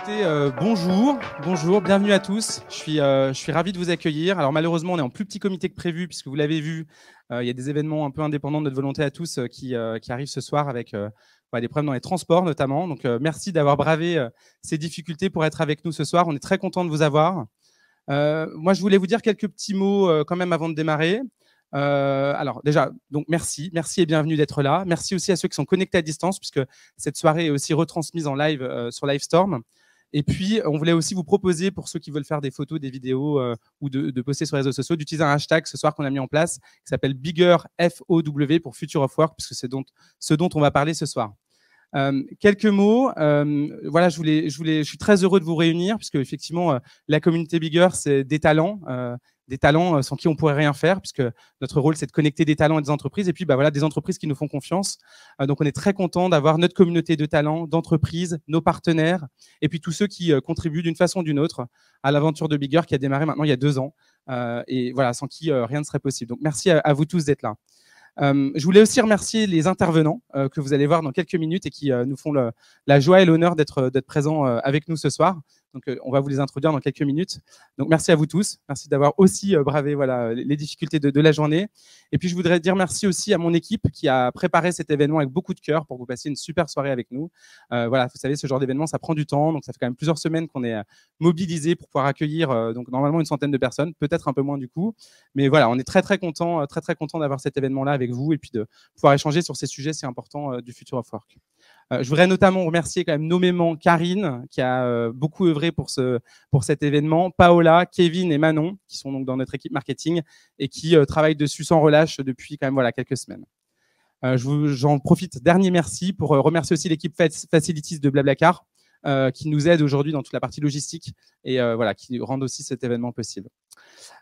Écoutez, bonjour, bienvenue à tous. Je suis ravi de vous accueillir. Alors malheureusement, on est en plus petit comité que prévu, puisque vous l'avez vu, il y a des événements un peu indépendants de notre volonté à tous qui arrivent ce soir avec des problèmes dans les transports notamment. Donc merci d'avoir bravé ces difficultés pour être avec nous ce soir. On est très content de vous avoir. Moi, je voulais vous dire quelques petits mots quand même avant de démarrer. Alors déjà, donc merci et bienvenue d'être là. Merci aussi à ceux qui sont connectés à distance, puisque cette soirée est aussi retransmise en live sur Livestorm. Et puis, on voulait aussi vous proposer, pour ceux qui veulent faire des photos, des vidéos ou de poster sur les réseaux sociaux, d'utiliser un hashtag ce soir qu'on a mis en place, qui s'appelle BiggerFOW pour Future of Work, puisque c'est ce dont on va parler ce soir. Quelques mots. Voilà, je suis très heureux de vous réunir, puisque effectivement, la communauté Bigger, c'est des talents sans qui on pourrait rien faire, puisque notre rôle, c'est de connecter des talents et des entreprises, et puis voilà, des entreprises qui nous font confiance. Donc, on est très content d'avoir notre communauté de talents, d'entreprises, nos partenaires, et puis tous ceux qui contribuent d'une façon ou d'une autre à l'aventure de Bigger qui a démarré maintenant il y a 2 ans, et voilà, sans qui rien ne serait possible. Donc, merci à vous tous d'être là. Je voulais aussi remercier les intervenants que vous allez voir dans quelques minutes et qui nous font la joie et l'honneur d'être présents avec nous ce soir. Donc, on va vous les introduire dans quelques minutes. Donc, merci à vous tous. Merci d'avoir aussi bravé les difficultés de la journée. Et puis, je voudrais dire merci aussi à mon équipe qui a préparé cet événement avec beaucoup de cœur pour que vous passiez une super soirée avec nous. Voilà, vous savez, ce genre d'événement, ça prend du temps. Donc, ça fait quand même plusieurs semaines qu'on est mobilisés pour pouvoir accueillir donc normalement une centaine de personnes, peut-être un peu moins du coup. Mais voilà, on est très content d'avoir cet événement-là avec vous et puis de pouvoir échanger sur ces sujets si importants du Future of Work. Je voudrais notamment remercier quand même nommément Karine, qui a beaucoup œuvré pour cet événement, Paola, Kevin et Manon, qui sont donc dans notre équipe marketing et qui travaillent dessus sans relâche depuis quand même quelques semaines. J'en profite, dernier merci, pour remercier aussi l'équipe Facilities de Blablacar, qui nous aide aujourd'hui dans toute la partie logistique et qui rendent aussi cet événement possible.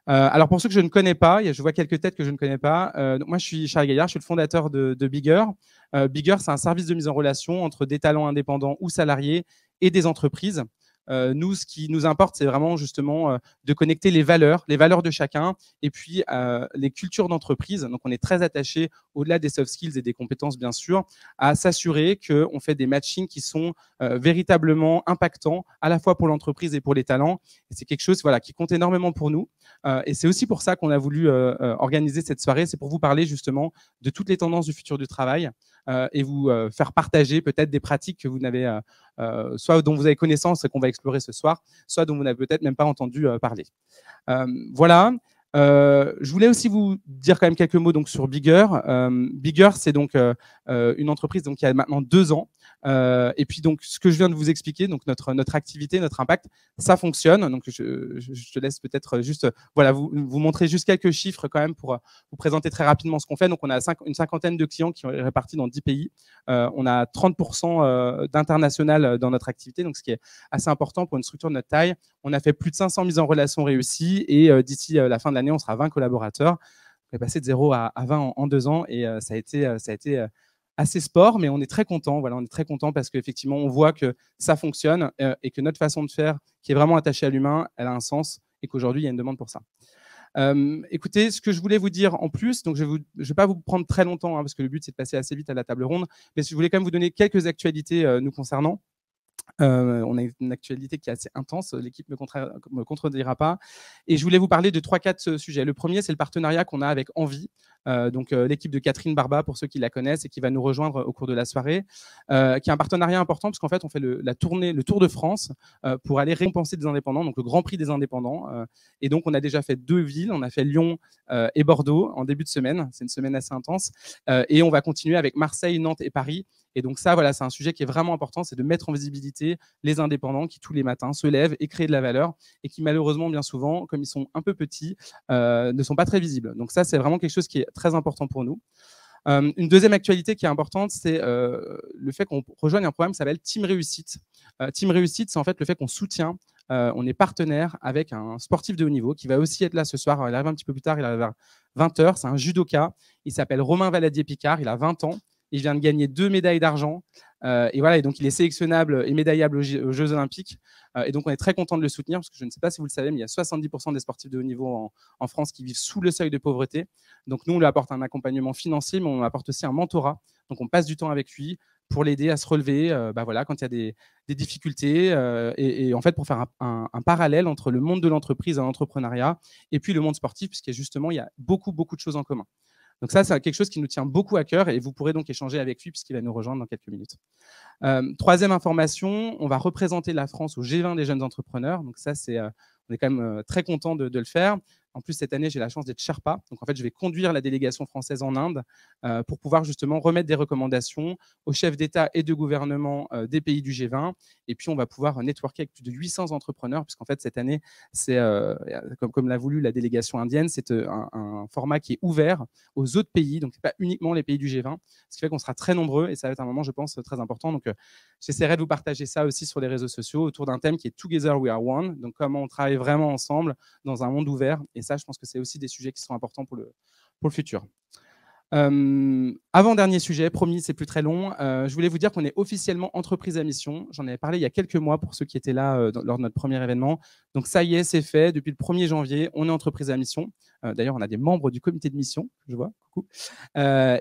Alors pour ceux que je ne connais pas, je vois quelques têtes que je ne connais pas. Donc moi, je suis Charles Gaillard, je suis le fondateur de Bigger. Bigger, c'est un service de mise en relation entre des talents indépendants ou salariés et des entreprises. Nous, ce qui nous importe, c'est vraiment justement de connecter les valeurs de chacun et puis les cultures d'entreprise. Donc, on est très attaché, au-delà des soft skills et des compétences, bien sûr, à s'assurer qu'on fait des matchings qui sont véritablement impactants, à la fois pour l'entreprise et pour les talents. Et c'est quelque chose qui compte énormément pour nous. Et c'est aussi pour ça qu'on a voulu organiser cette soirée. C'est pour vous parler justement de toutes les tendances du futur du travail et vous faire partager peut-être des pratiques que vous n'avez soit dont vous avez connaissance et qu'on va explorer ce soir, soit dont vous n'avez peut-être même pas entendu parler. Voilà. Je voulais aussi vous dire quand même quelques mots donc sur Bigger. Bigger, c'est donc une entreprise donc qui a maintenant 2 ans. Et puis donc ce que je viens de vous expliquer, donc notre activité, notre impact, ça fonctionne. Donc je te laisse peut-être juste vous montrer juste quelques chiffres quand même pour vous présenter très rapidement ce qu'on fait. Donc on a une cinquantaine de clients qui sont répartis dans 10 pays. On a 30% d'international dans notre activité, donc ce qui est assez important pour une structure de notre taille. On a fait plus de 500 mises en relation réussies et d'ici la fin de l'année, on sera 20 collaborateurs. On est passé de 0 à 20 en 2 ans et ça a été assez sport, mais on est très content. Voilà, on est très content parce qu'effectivement, on voit que ça fonctionne et que notre façon de faire, qui est vraiment attachée à l'humain, elle a un sens et qu'aujourd'hui, il y a une demande pour ça. Écoutez, ce que je voulais vous dire en plus, donc je vais pas vous prendre très longtemps parce que le but, c'est de passer assez vite à la table ronde, mais je voulais quand même vous donner quelques actualités nous concernant. On a une actualité qui est assez intense, l'équipe ne me contredira pas. Et je voulais vous parler de 3-4 sujets. Le premier, c'est le partenariat qu'on a avec Envie, l'équipe de Catherine Barba, pour ceux qui la connaissent, et qui va nous rejoindre au cours de la soirée, qui est un partenariat important, parce qu'en fait, on fait le Tour de France pour aller récompenser des indépendants, donc le Grand Prix des indépendants. Et donc, on a déjà fait 2 villes, on a fait Lyon et Bordeaux en début de semaine. C'est une semaine assez intense. Et on va continuer avec Marseille, Nantes et Paris. Et donc ça, c'est un sujet qui est vraiment important, c'est de mettre en visibilité les indépendants qui, tous les matins, se lèvent et créent de la valeur et qui, malheureusement, bien souvent, comme ils sont un peu petits, ne sont pas très visibles. Donc ça, c'est vraiment quelque chose qui est très important pour nous. Une deuxième actualité qui est importante, c'est le fait qu'on rejoigne un programme qui s'appelle Team Réussite. Team Réussite, c'est en fait le fait qu'on soutient, on est partenaire avec un sportif de haut niveau qui va aussi être là ce soir. Il arrive un petit peu plus tard, il arrive vers 20h. C'est un judoka. Il s'appelle Romain Valadier-Picard. Il a 20 ans. Il vient de gagner 2 médailles d'argent. Et donc il est sélectionnable et médaillable aux Jeux Olympiques. Et donc on est très content de le soutenir parce que je ne sais pas si vous le savez, mais il y a 70% des sportifs de haut niveau en France qui vivent sous le seuil de pauvreté. Donc nous, on lui apporte un accompagnement financier, mais on lui apporte aussi un mentorat. Donc on passe du temps avec lui pour l'aider à se relever voilà, quand il y a des difficultés et en fait pour faire un parallèle entre le monde de l'entreprise et l'entrepreneuriat et puis le monde sportif, puisqu'il justement il y a beaucoup de choses en commun. Donc ça, c'est quelque chose qui nous tient beaucoup à cœur et vous pourrez donc échanger avec lui puisqu'il va nous rejoindre dans quelques minutes. Troisième information, on va représenter la France au G20 des jeunes entrepreneurs. Donc ça, on est quand même très content de le faire. En plus, cette année, j'ai la chance d'être Sherpa. Donc, en fait, je vais conduire la délégation française en Inde pour pouvoir justement remettre des recommandations aux chefs d'État et de gouvernement des pays du G20. Et puis, on va pouvoir networker avec plus de 800 entrepreneurs, puisqu'en fait, cette année, c'est, comme l'a voulu la délégation indienne, c'est un format qui est ouvert aux autres pays. Donc, ce n'est pas uniquement les pays du G20. Ce qui fait qu'on sera très nombreux et ça va être un moment, je pense, très important. Donc, j'essaierai de vous partager ça aussi sur les réseaux sociaux autour d'un thème qui est Together We Are One. Donc, comment on travaille vraiment ensemble dans un monde ouvert. Et ça, je pense que c'est aussi des sujets qui sont importants pour le futur. Avant-dernier sujet, promis, c'est plus très long. Je voulais vous dire qu'on est officiellement entreprise à mission. J'en avais parlé il y a quelques mois pour ceux qui étaient là lors de notre premier événement. Donc ça y est, c'est fait. Depuis le 1er janvier, on est entreprise à mission. D'ailleurs, on a des membres du comité de mission, je vois. Coucou.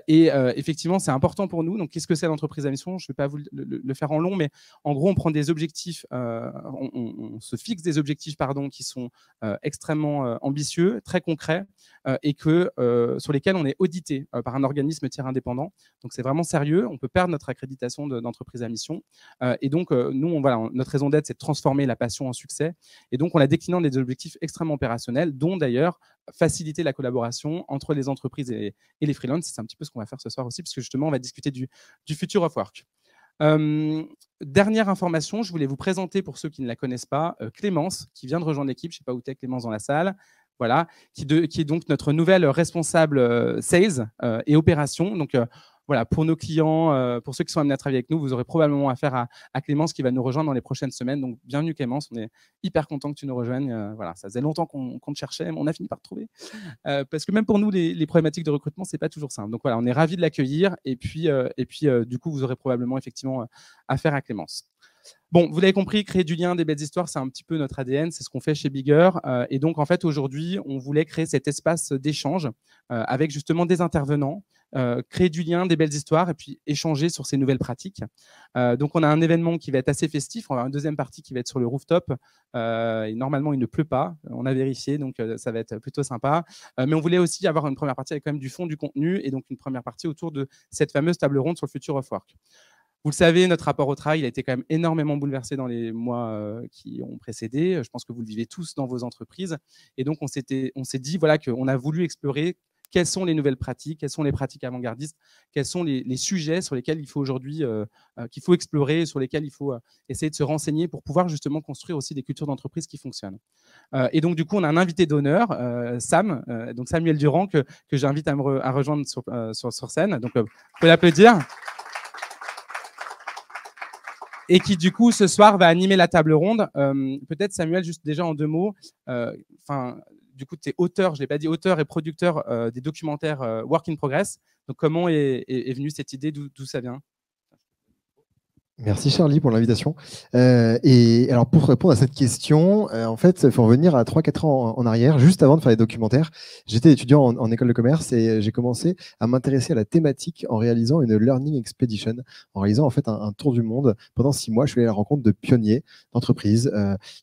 Effectivement, c'est important pour nous. Donc, qu'est-ce que c'est l'entreprise à mission? Je ne vais pas vous le faire en long, mais en gros, on prend des objectifs, on se fixe des objectifs qui sont extrêmement ambitieux, très concrets, et sur lesquels on est audité par un organisme tiers indépendant. Donc, c'est vraiment sérieux. On peut perdre notre accréditation d'entreprise à mission. Et donc, nous, notre raison d'être, c'est de transformer la passion en succès. Et donc, on l'a décliné en des objectifs extrêmement opérationnels, dont d'ailleurs faciliter la collaboration entre les entreprises et les freelances. C'est un petit peu ce qu'on va faire ce soir aussi, parce que justement, on va discuter du future of work. Dernière information, je voulais vous présenter, pour ceux qui ne la connaissent pas, Clémence, qui vient de rejoindre l'équipe. Je ne sais pas où tu es, Clémence, dans la salle. Voilà, qui est donc notre nouvelle responsable sales et opération. Donc, voilà, pour nos clients, pour ceux qui sont amenés à travailler avec nous, vous aurez probablement affaire à Clémence qui va nous rejoindre dans les prochaines semaines. Donc, bienvenue Clémence, on est hyper content que tu nous rejoignes. Voilà, ça faisait longtemps qu'on te cherchait, mais on a fini par te trouver. Parce que même pour nous, les problématiques de recrutement, c'est pas toujours simple. Donc voilà, on est ravis de l'accueillir. Et puis, du coup, vous aurez probablement effectivement affaire à Clémence. Bon, vous l'avez compris, créer du lien, des belles histoires, c'est un petit peu notre ADN, c'est ce qu'on fait chez Bigger. Et donc, en fait, aujourd'hui, on voulait créer cet espace d'échange avec justement des intervenants, créer du lien, des belles histoires et puis échanger sur ces nouvelles pratiques. Donc, on a un événement qui va être assez festif. On va avoir une deuxième partie qui va être sur le rooftop. Et normalement, il ne pleut pas. On a vérifié, donc ça va être plutôt sympa. Mais on voulait aussi avoir une première partie avec quand même du fond, du contenu et donc une première partie autour de cette fameuse table ronde sur le future of work. Vous le savez, notre rapport au travail il a été quand même énormément bouleversé dans les mois qui ont précédé. Je pense que vous le vivez tous dans vos entreprises. Et donc, on s'est dit voilà, qu'on a voulu explorer quelles sont les nouvelles pratiques, quelles sont les pratiques avant-gardistes, quels sont les sujets sur lesquels il faut aujourd'hui qu'il faut explorer, sur lesquels il faut essayer de se renseigner pour pouvoir justement construire aussi des cultures d'entreprise qui fonctionnent. Et donc, du coup, on a un invité d'honneur, Sam, donc Samuel Durand, que j'invite à rejoindre sur scène. Donc, vous pouvez l'applaudir. Et qui, du coup, ce soir, va animer la table ronde. Peut-être, Samuel, juste déjà en 2 mots, du coup, tu es auteur, je ne l'ai pas dit, auteur et producteur des documentaires Work in Progress. Donc, comment est venue cette idée, d'où ça vient? Merci Charlie pour l'invitation. Et alors pour répondre à cette question, en fait, il faut revenir à 3-4 ans en arrière, juste avant de faire les documentaires. J'étais étudiant en école de commerce et j'ai commencé à m'intéresser à la thématique en réalisant une Learning Expedition, en réalisant en fait un tour du monde. Pendant 6 mois, je suis allé à la rencontre de pionniers, d'entreprises,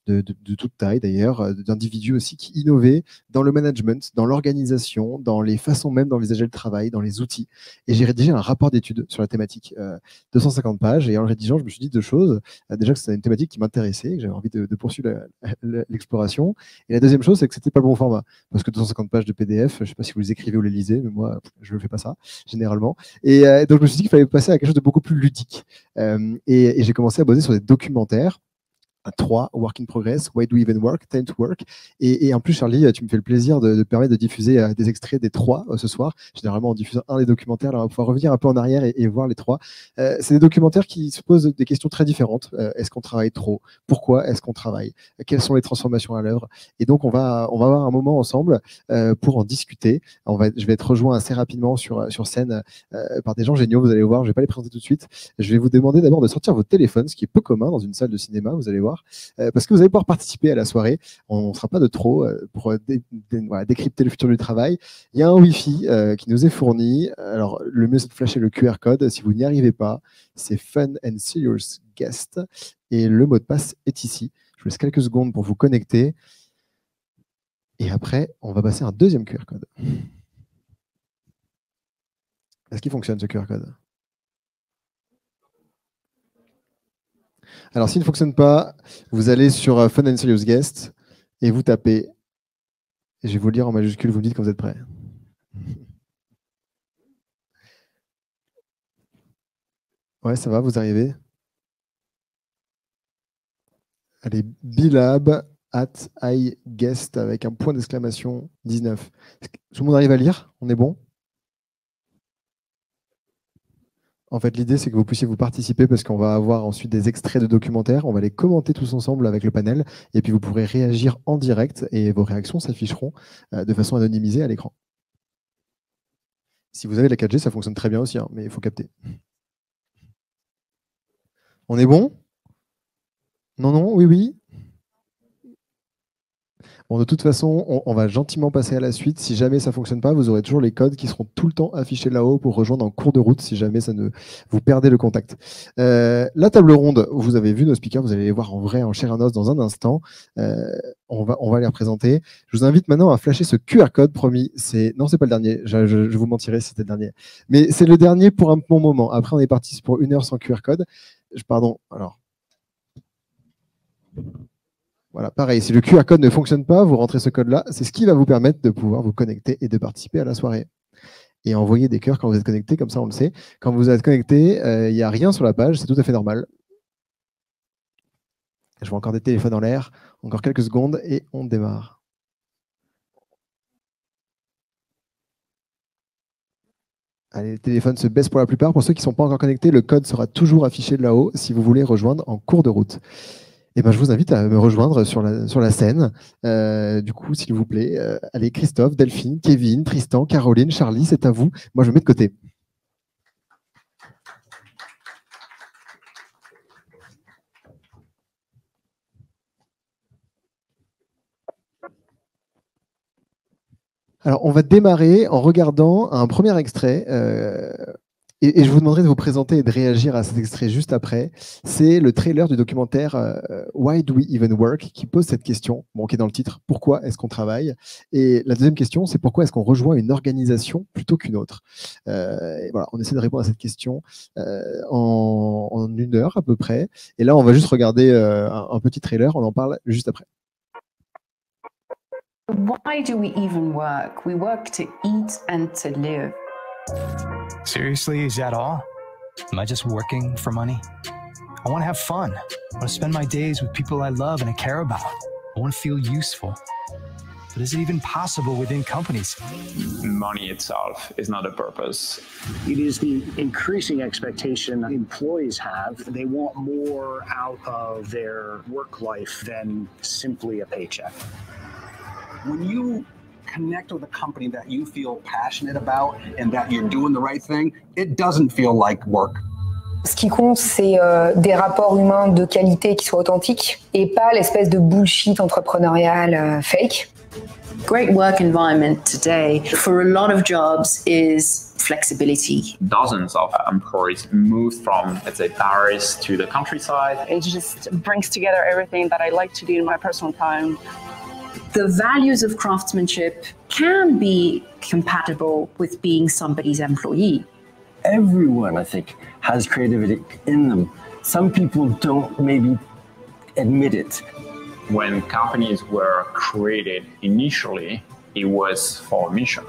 de toute taille d'ailleurs, d'individus aussi qui innovaient dans le management, dans l'organisation, dans les façons même d'envisager le travail, dans les outils. Et j'ai rédigé un rapport d'études sur la thématique, 250 pages, et en le rédigeant, je me suis dit 2 choses. Déjà que c'était une thématique qui m'intéressait, que j'avais envie de poursuivre l'exploration. Et la deuxième chose, c'est que c'était pas le bon format. Parce que 250 pages de PDF, je ne sais pas si vous les écrivez ou les lisez, mais moi, je ne fais pas ça, généralement. Et donc, je me suis dit qu'il fallait passer à quelque chose de beaucoup plus ludique. Et j'ai commencé à bosser sur des documentaires. 3, Work in Progress, Why Do We Even Work, Time to Work. Et en plus, Charlie, tu me fais le plaisir de permettre de diffuser des extraits des 3 ce soir. Généralement, on diffuse un des documentaires. Alors, on va pouvoir revenir un peu en arrière et voir les 3. C'est des documentaires qui se posent des questions très différentes. Est-ce qu'on travaille trop? Pourquoi est-ce qu'on travaille? Quelles sont les transformations à l'œuvre? Et donc, on va avoir un moment ensemble pour en discuter. Je vais être rejoint assez rapidement sur scène par des gens géniaux. Vous allez voir, je ne vais pas les présenter tout de suite. Je vais vous demander d'abord de sortir votre téléphone, ce qui est peu commun dans une salle de cinéma, vous allez voir. soir, parce que vous allez pouvoir participer à la soirée. On ne sera pas de trop pour voilà, décrypter le futur du travail. Il y a un Wi-Fi qui nous est fourni. Alors, le mieux, c'est de flasher le QR code. Si vous n'y arrivez pas, c'est Fun and Serious Guest. Et le mot de passe est ici. Je vous laisse quelques secondes pour vous connecter. Et après, on va passer à un deuxième QR code. Est-ce qu'il fonctionne, ce QR code? Alors, s'il ne fonctionne pas, vous allez sur Fun and Serious Guest et vous tapez. Et je vais vous le lire en majuscule, vous me dites quand vous êtes prêts. Ouais, ça va, vous arrivez? Allez, Bilab at iGuest avec un point d'exclamation 19. Tout le monde arrive à lire? On est bon? En fait, l'idée, c'est que vous puissiez vous participer parce qu'on va avoir ensuite des extraits de documentaires. On va les commenter tous ensemble avec le panel et puis vous pourrez réagir en direct et vos réactions s'afficheront de façon anonymisée à l'écran. Si vous avez la 4G, ça fonctionne très bien aussi, hein, mais il faut capter. On est bon? Non, non, oui, oui. Bon, de toute façon, on va gentiment passer à la suite. Si jamais ça ne fonctionne pas, vous aurez toujours les codes qui seront tout le temps affichés là-haut pour rejoindre en cours de route si jamais vous perdez le contact. La table ronde, vous avez vu nos speakers, vous allez les voir en vrai, en chair et en os dans un instant. On va les représenter. Je vous invite maintenant à flasher ce QR code, promis. Non, c'est pas le dernier. Je vous mentirais si c'était le dernier. Mais c'est le dernier pour un bon moment. Après, on est parti pour 1 heure sans QR code. Pardon, alors. Voilà, pareil, si le QR code ne fonctionne pas, vous rentrez ce code-là, c'est ce qui va vous permettre de pouvoir vous connecter et de participer à la soirée. Et envoyer des cœurs quand vous êtes connecté, comme ça on le sait. Quand vous êtes connecté, il n'y a rien sur la page, c'est tout à fait normal. Je vois encore des téléphones en l'air, encore quelques secondes et on démarre. Allez, les téléphones se baissent pour la plupart. Pour ceux qui ne sont pas encore connectés, le code sera toujours affiché de là-haut si vous voulez rejoindre en cours de route. Eh ben, je vous invite à me rejoindre sur la scène. Du coup, s'il vous plaît, allez, Christophe, Delphine, Kevin, Tristan, Caroline, Charlie, c'est à vous. Moi, je me mets de côté. Alors, on va démarrer en regardant un premier extrait. Et je vous demanderai de vous présenter et de réagir à cet extrait juste après. C'est le trailer du documentaire Why Do We Even Work qui pose cette question, qui est dans le titre, pourquoi est-ce qu'on travaille? Et la deuxième question, c'est pourquoi est-ce qu'on rejoint une organisation plutôt qu'une autre? Et voilà, on essaie de répondre à cette question en 1 heure à peu près. Et là, on va juste regarder un petit trailer, on en parle juste après. Why do we even work? We work to eat and to live. Seriously, is that all? Am I just working for money? I want to have fun. I want to spend my days with people I love and I care about. I want to feel useful. But is it even possible within companies? Money itself is not a purpose. It is the increasing expectation employees have. They want more out of their work life than simply a paycheck. When you connect with a company that you feel passionate about and that you're doing the right thing, it doesn't feel like work. Ce qui compte, c'est des rapports humains de qualité qui soient authentiques et pas l'espèce de bullshit entrepreneurial fake. Great work environment today for a lot of jobs is flexibility. Dozens of employees moved from, let's say, Paris to the countryside. It just brings together everything that I like to do in my personal time. The values of craftsmanship can be compatible with being somebody's employee. Everyone, I think, has creativity in them. Some people don't maybe admit it. When companies were created initially, it was for a mission.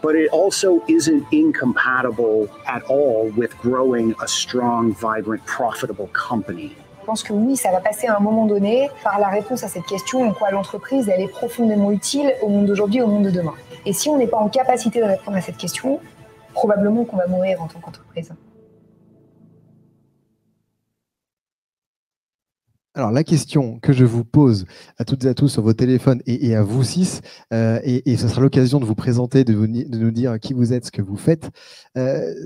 But it also isn't incompatible at all with growing a strong, vibrant, profitable company. Je pense que oui, ça va passer à un moment donné par la réponse à cette question en quoi l'entreprise elle est profondément utile au monde d'aujourd'hui et au monde de demain. Et si on n'est pas en capacité de répondre à cette question, probablement qu'on va mourir en tant qu'entreprise. Alors, la question que je vous pose à toutes et à tous sur vos téléphones et à vous 6, et ce sera l'occasion de vous présenter, de nous dire qui vous êtes, ce que vous faites,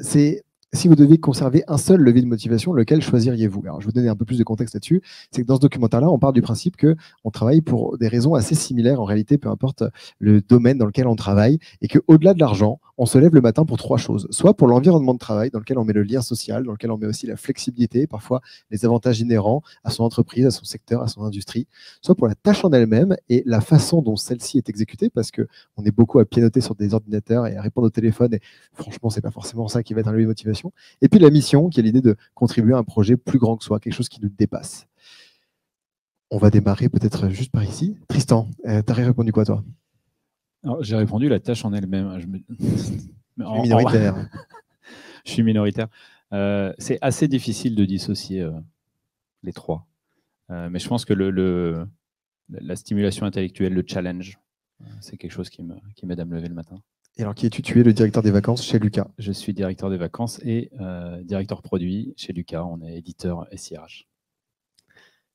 c'est si vous deviez conserver un seul levier de motivation, lequel choisiriez-vous? Alors, je vais vous donner un peu plus de contexte là-dessus. C'est que dans ce documentaire-là, on part du principe qu'on travaille pour des raisons assez similaires, en réalité, peu importe le domaine dans lequel on travaille, et qu'au-delà de l'argent, on se lève le matin pour 3 choses. Soit pour l'environnement de travail, dans lequel on met le lien social, dans lequel on met aussi la flexibilité, parfois les avantages inhérents à son entreprise, à son secteur, à son industrie. Soit pour la tâche en elle-même et la façon dont celle-ci est exécutée, parce qu'on est beaucoup à pianoter sur des ordinateurs et à répondre au téléphone, et franchement, c'est pas forcément ça qui va être un levier de motivation. Et puis la mission, qui est l'idée de contribuer à un projet plus grand que soi, quelque chose qui nous dépasse. On va démarrer peut-être juste par ici. Tristan, t'aurais répondu quoi, toi? J'ai répondu la tâche en elle-même. Je suis minoritaire. Je suis minoritaire. C'est assez difficile de dissocier les trois. Mais je pense que la stimulation intellectuelle, le challenge, c'est quelque chose qui m'aide à me lever le matin. Et alors, qui es-tu? Tu es le directeur des vacances chez Lucas. Je suis directeur des vacances et directeur produit chez Lucas. On est éditeur SIRH.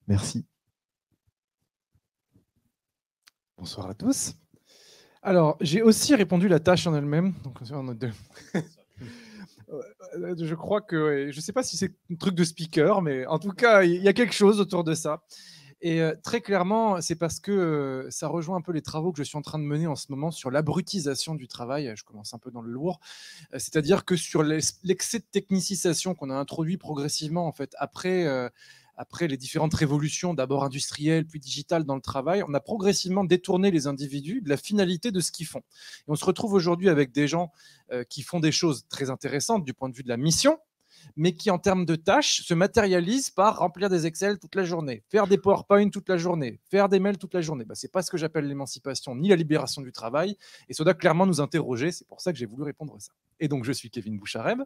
Merci. Bonsoir à tous. Alors, j'ai aussi répondu la tâche en elle-même. Donc, on a deux. Je crois que, je ne sais pas si c'est un truc de speaker, mais en tout cas, il y a quelque chose autour de ça. Et très clairement, c'est parce que ça rejoint un peu les travaux que je suis en train de mener en ce moment sur l'abrutisation du travail. Je commence un peu dans le lourd. C'est-à-dire que sur l'excès de technicisation qu'on a introduit progressivement, en fait, après les différentes révolutions, d'abord industrielles, puis digitales dans le travail, on a progressivement détourné les individus de la finalité de ce qu'ils font. Et on se retrouve aujourd'hui avec des gens qui font des choses très intéressantes du point de vue de la mission, mais qui, en termes de tâches, se matérialisent par remplir des Excel toute la journée, faire des PowerPoint toute la journée, faire des mails toute la journée. Ce n'est pas ce que j'appelle l'émancipation ni la libération du travail, et ça doit clairement nous interroger. C'est pour ça que j'ai voulu répondre à ça. Et donc, je suis Kevin Bouchareb,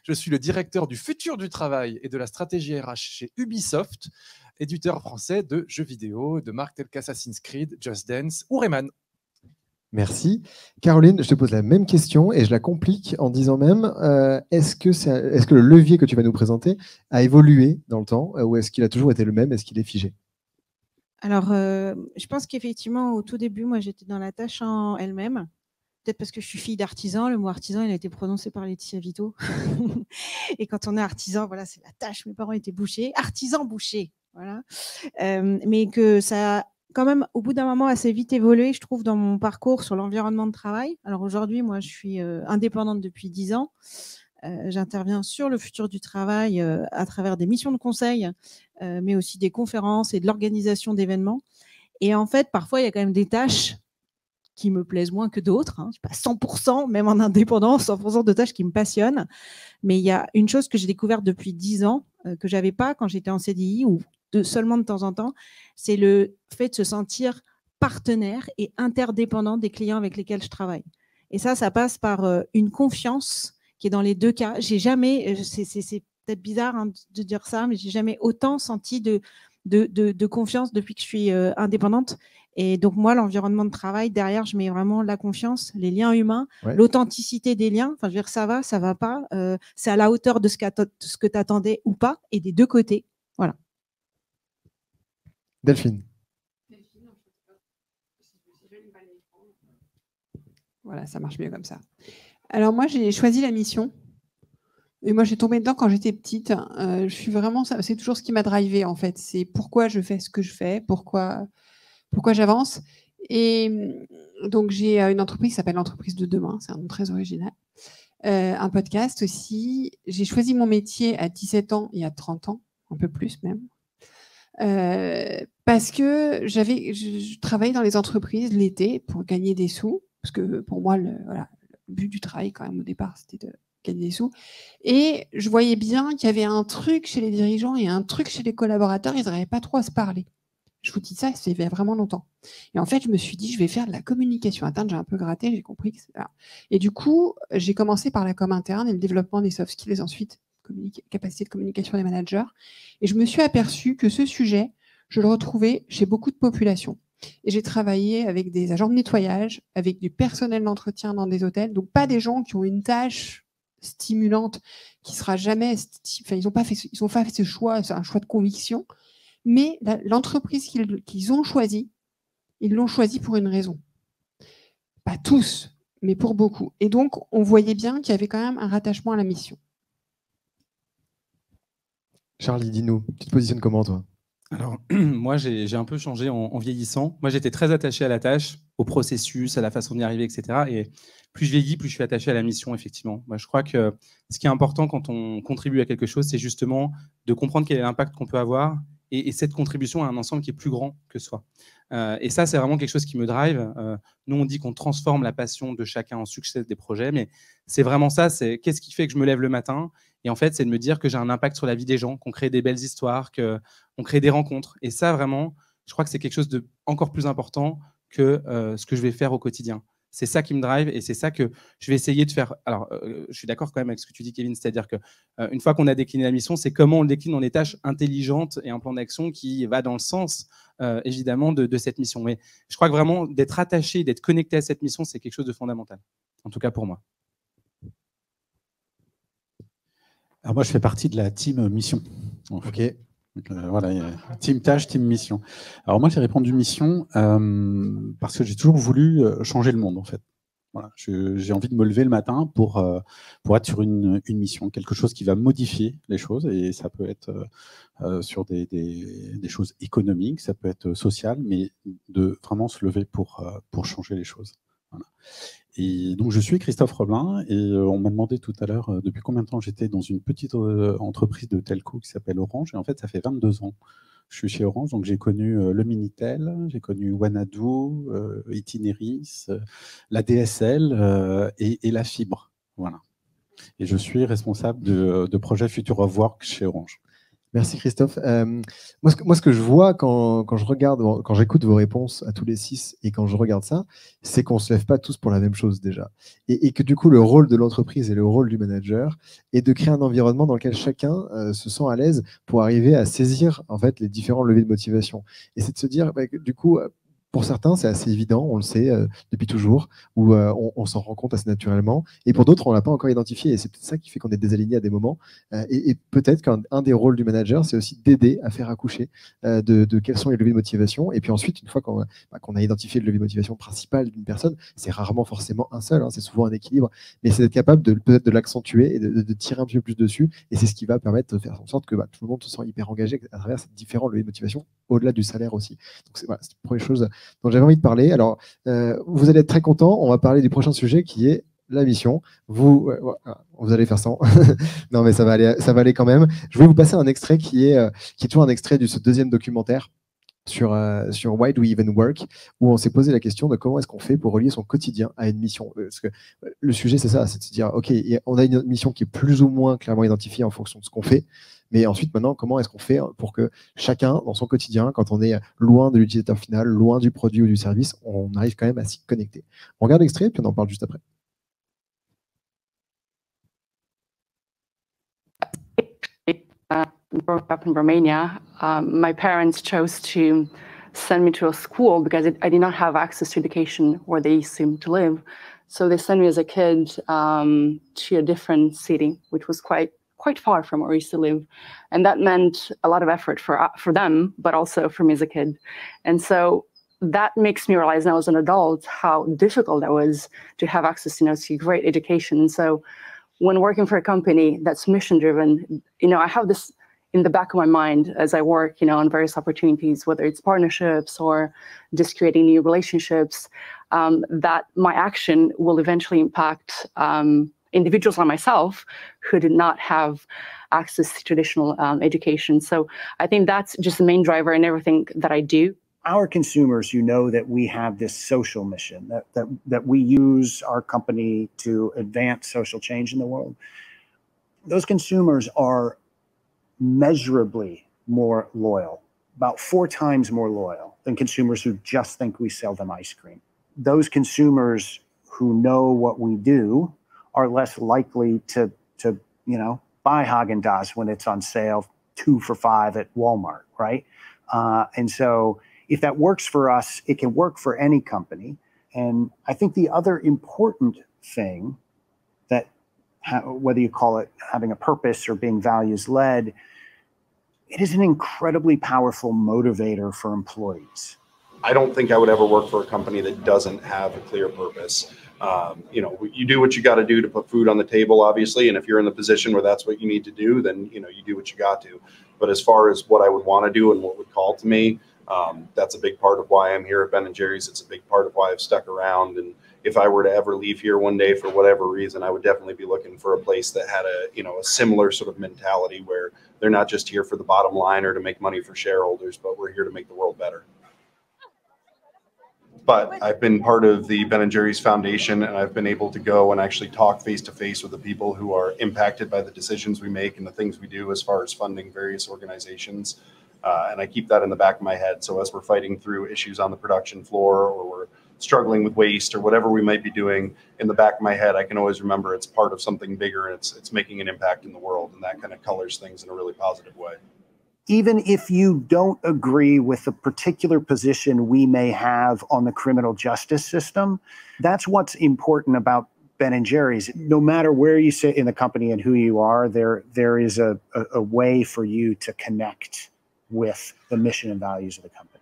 je suis le directeur du futur du travail et de la stratégie RH chez Ubisoft, éditeur français de jeux vidéo, de marques telles qu'Assassin's Creed, Just Dance ou Rayman. Merci. Caroline, je te pose la même question et je la complique en disant même, est-ce que le levier que tu vas nous présenter a évolué dans le temps ou est-ce qu'il a toujours été le même? Est-ce qu'il est figé? Alors, je pense qu'effectivement, au tout début, moi, j'étais dans la tâche en elle-même. Peut-être parce que je suis fille d'artisan. Le mot artisan, il a été prononcé par Laetitia Vito. Et quand on est artisan, voilà, c'est la tâche. Mes parents étaient bouchers. Artisan boucher, voilà. Mais que ça quand même, au bout d'un moment, assez vite évolué, je trouve, dans mon parcours sur l'environnement de travail. Alors aujourd'hui, moi, je suis indépendante depuis 10 ans. J'interviens sur le futur du travail à travers des missions de conseil, mais aussi des conférences et de l'organisation d'événements. Et en fait, parfois, il y a quand même des tâches qui me plaisent moins que d'autres. Hein. Je suis pas 100%, même en indépendance, 100% de tâches qui me passionnent. Mais il y a une chose que j'ai découverte depuis 10 ans, que je n'avais pas quand j'étais en CDI ou seulement de temps en temps, c'est le fait de se sentir partenaire et interdépendant des clients avec lesquels je travaille. Et ça passe par une confiance qui est dans les deux cas. J'ai jamais, c'est peut-être bizarre de dire ça, mais j'ai jamais autant senti de confiance depuis que je suis indépendante. Et donc moi, l'environnement de travail, derrière, je mets vraiment la confiance, les liens humains, l'authenticité des liens. Enfin, je veux dire, ça va pas. C'est à la hauteur de ce que tu attendais ou pas, et des deux côtés. Voilà. Delphine. Voilà, ça marche mieux comme ça. Alors moi, j'ai choisi la mission. Et moi, j'ai tombé dedans quand j'étais petite. Je suis vraiment, c'est toujours ce qui m'a drivée en fait. C'est pourquoi je fais ce que je fais, pourquoi j'avance. Et donc, j'ai une entreprise qui s'appelle l'entreprise de demain. C'est un nom très original. Un podcast aussi. J'ai choisi mon métier à 17 ans et à 30 ans, un peu plus même. Parce que je travaillais dans les entreprises l'été pour gagner des sous. Parce que pour moi, le but du travail, quand même, au départ, c'était de gagner des sous. Et je voyais bien qu'il y avait un truc chez les dirigeants et un truc chez les collaborateurs. Ils n'arrivaient pas trop à se parler. Je vous dis ça fait vraiment longtemps. Et en fait, je me suis dit, je vais faire de la communication interne. J'ai un peu gratté, j'ai compris que c'est ça. Et du coup, j'ai commencé par la com interne et le développement des soft skills, ensuite, capacité de communication des managers. Et je me suis aperçue que ce sujet, je le retrouvais chez beaucoup de populations. Et j'ai travaillé avec des agents de nettoyage, avec du personnel d'entretien dans des hôtels, donc pas des gens qui ont une tâche stimulante qui sera jamais... Enfin, ils n'ont pas fait ce choix, c'est un choix de conviction, mais l'entreprise qu'ils ont choisie, ils l'ont choisie pour une raison. Pas tous, mais pour beaucoup. Et donc, on voyait bien qu'il y avait quand même un rattachement à la mission. Charlie, dis-nous, tu te positionnes comment, toi? Alors, moi, j'ai un peu changé en vieillissant. Moi, j'étais très attaché à la tâche, au processus, à la façon d'y arriver, etc. Et plus je vieillis, plus je suis attaché à la mission, effectivement. Moi, je crois que ce qui est important quand on contribue à quelque chose, c'est justement de comprendre quel est l'impact qu'on peut avoir et cette contribution à un ensemble qui est plus grand que soi. Et ça, c'est vraiment quelque chose qui me drive. Nous, on dit qu'on transforme la passion de chacun en succès des projets, mais c'est vraiment ça, c'est qu'est-ce qui fait que je me lève le matin? Et en fait, c'est de me dire que j'ai un impact sur la vie des gens, qu'on crée des belles histoires, qu'on crée des rencontres. Et ça, vraiment, je crois que c'est quelque chose de encore plus important que ce que je vais faire au quotidien. C'est ça qui me drive et c'est ça que je vais essayer de faire. Alors, je suis d'accord quand même avec ce que tu dis, Kevin, c'est-à-dire qu'une fois qu'on a décliné la mission, c'est comment on le décline dans des tâches intelligentes et un plan d'action qui va dans le sens, évidemment, de cette mission. Mais je crois que vraiment, d'être attaché, d'être connecté à cette mission, c'est quelque chose de fondamental, en tout cas pour moi. Alors moi, je fais partie de la team mission. Ok. Voilà, team tâche, team mission. Alors moi, j'ai répondu mission parce que j'ai toujours voulu changer le monde, en fait. Voilà, j'ai envie de me lever le matin pour être sur une mission, quelque chose qui va modifier les choses, et ça peut être sur des choses économiques, ça peut être social, mais de vraiment se lever pour changer les choses. Voilà. Et donc, je suis Christophe Roblin et on m'a demandé tout à l'heure depuis combien de temps j'étais dans une petite entreprise de telco qui s'appelle Orange. Et en fait, ça fait 22 ans. Je suis chez Orange, donc j'ai connu le Minitel, j'ai connu Wanadoo, Itineris, la DSL et la fibre. Voilà. Et je suis responsable de projet Future of Work chez Orange. Merci Christophe. Moi, ce que je vois quand je regarde, quand j'écoute vos réponses à tous les 6 et quand je regarde ça, c'est qu'on ne se lève pas tous pour la même chose déjà. Et que du coup, le rôle de l'entreprise et le rôle du manager est de créer un environnement dans lequel chacun se sent à l'aise pour arriver à saisir en fait, les différents leviers de motivation. Et c'est de se dire, bah, du coup, pour certains, c'est assez évident, on le sait depuis toujours, où on s'en rend compte assez naturellement. Et pour d'autres, on ne l'a pas encore identifié. Et c'est peut-être ça qui fait qu'on est désaligné à des moments. Et peut-être qu'un des rôles du manager, c'est aussi d'aider à faire accoucher de quels sont les leviers de motivation. Et puis ensuite, une fois qu'on a identifié le levier de motivation principal d'une personne, c'est rarement forcément un seul, hein, c'est souvent un équilibre. Mais c'est d'être capable peut-être de l'accentuer et de tirer un petit peu plus dessus. Et c'est ce qui va permettre de faire en sorte que tout le monde se sent hyper engagé à travers ces différents leviers de motivation, au-delà du salaire aussi. Donc c'est la première chose dont j'avais envie de parler. Alors, vous allez être très content. On va parler du prochain sujet qui est la mission. Vous allez faire ça. Non, mais ça va aller quand même. Je vais vous passer un extrait qui est toujours un extrait de ce deuxième documentaire sur Why Do We Even Work, où on s'est posé la question de comment est-ce qu'on fait pour relier son quotidien à une mission. Parce que le sujet, c'est ça, c'est de se dire, OK, on a une mission qui est plus ou moins clairement identifiée en fonction de ce qu'on fait. Mais ensuite, maintenant, comment est-ce qu'on fait pour que chacun, dans son quotidien, quand on est loin de l'utilisateur final, loin du produit ou du service, on arrive quand même à s'y connecter. On regarde l'extrait, puis on en parle juste après. Growing up in Romania, my parents chose to send me to a school because I did not have access to education where they seemed to live. So they sent me as a kid to a different city, which was quite far from where I used to live. And that meant a lot of effort for them, but also for me as a kid. And so that makes me realize now as an adult how difficult that was to have access to great education. And so when working for a company that's mission driven, I have this in the back of my mind as I work, on various opportunities, whether it's partnerships or just creating new relationships, that my action will eventually impact individuals like myself who did not have access to traditional education. So I think that's just the main driver in everything that I do. Our consumers, that we have this social mission, that we use our company to advance social change in the world. Those consumers are measurably more loyal, about 4 times more loyal than consumers who just think we sell them ice cream. Those consumers who know what we do are less likely to buy Haagen-Dazs when it's on sale 2 for $5 at Walmart, right? And so if that works for us, it can work for any company. And I think the other important thing that, whether you call it having a purpose or being values-led, it is an incredibly powerful motivator for employees. I don't think I would ever work for a company that doesn't have a clear purpose. You do what you got to do to put food on the table, obviously. And if you're in the position where that's what you need to do, then, you do what you got to. But as far as what I would want to do and what would call to me, that's a big part of why I'm here at Ben & Jerry's. It's a big part of why I've stuck around. And if I were to ever leave here one day for whatever reason, I would definitely be looking for a place that had a similar sort of mentality where they're not just here for the bottom line or to make money for shareholders, but we're here to make the world better. But I've been part of the Ben & Jerry's Foundation, and I've been able to go and actually talk face-to-face with the people who are impacted by the decisions we make and the things we do as far as funding various organizations. And I keep that in the back of my head. So as we're fighting through issues on the production floor, or we're struggling with waste, or whatever we might be doing, in the back of my head, I can always remember it's part of something bigger, and it's making an impact in the world. And that kind of colors things in a really positive way. Even if you don't agree with the particular position we may have on the criminal justice system, that's what's important about Ben & Jerry's. No matter where you sit in the company and who you are, there is a way for you to connect with the mission and values of the company.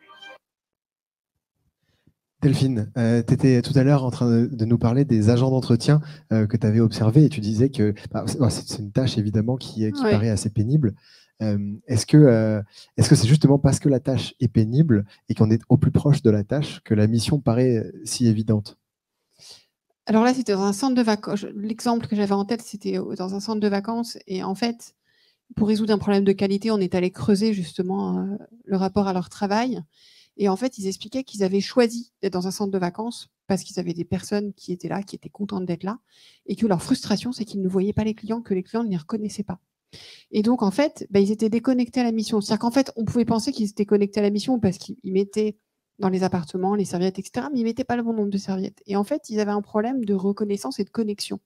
Delphine, tu étais tout à l'heure en train de nous parler des agents d'entretien que tu avais observés, et tu disais que c'est une tâche évidemment qui paraît assez pénible. Est-ce que c'est justement parce que la tâche est pénible et qu'on est au plus proche de la tâche que la mission paraît si évidente? Alors là, c'était dans un centre de vacances. L'exemple que j'avais en tête, c'était dans un centre de vacances. Et en fait, pour résoudre un problème de qualité, on est allé creuser justement le rapport à leur travail. Et en fait, ils expliquaient qu'ils avaient choisi d'être dans un centre de vacances parce qu'ils avaient des personnes qui étaient là, qui étaient contentes d'être là, et que leur frustration, c'est qu'ils ne voyaient pas les clients, que les clients ne les reconnaissaient pas. Et donc, en fait, ils étaient déconnectés à la mission. C'est-à-dire qu'en fait, on pouvait penser qu'ils étaient connectés à la mission parce qu'ils mettaient dans les appartements les serviettes, etc., mais ils ne mettaient pas le bon nombre de serviettes. Et en fait, ils avaient un problème de reconnaissance et de connexion.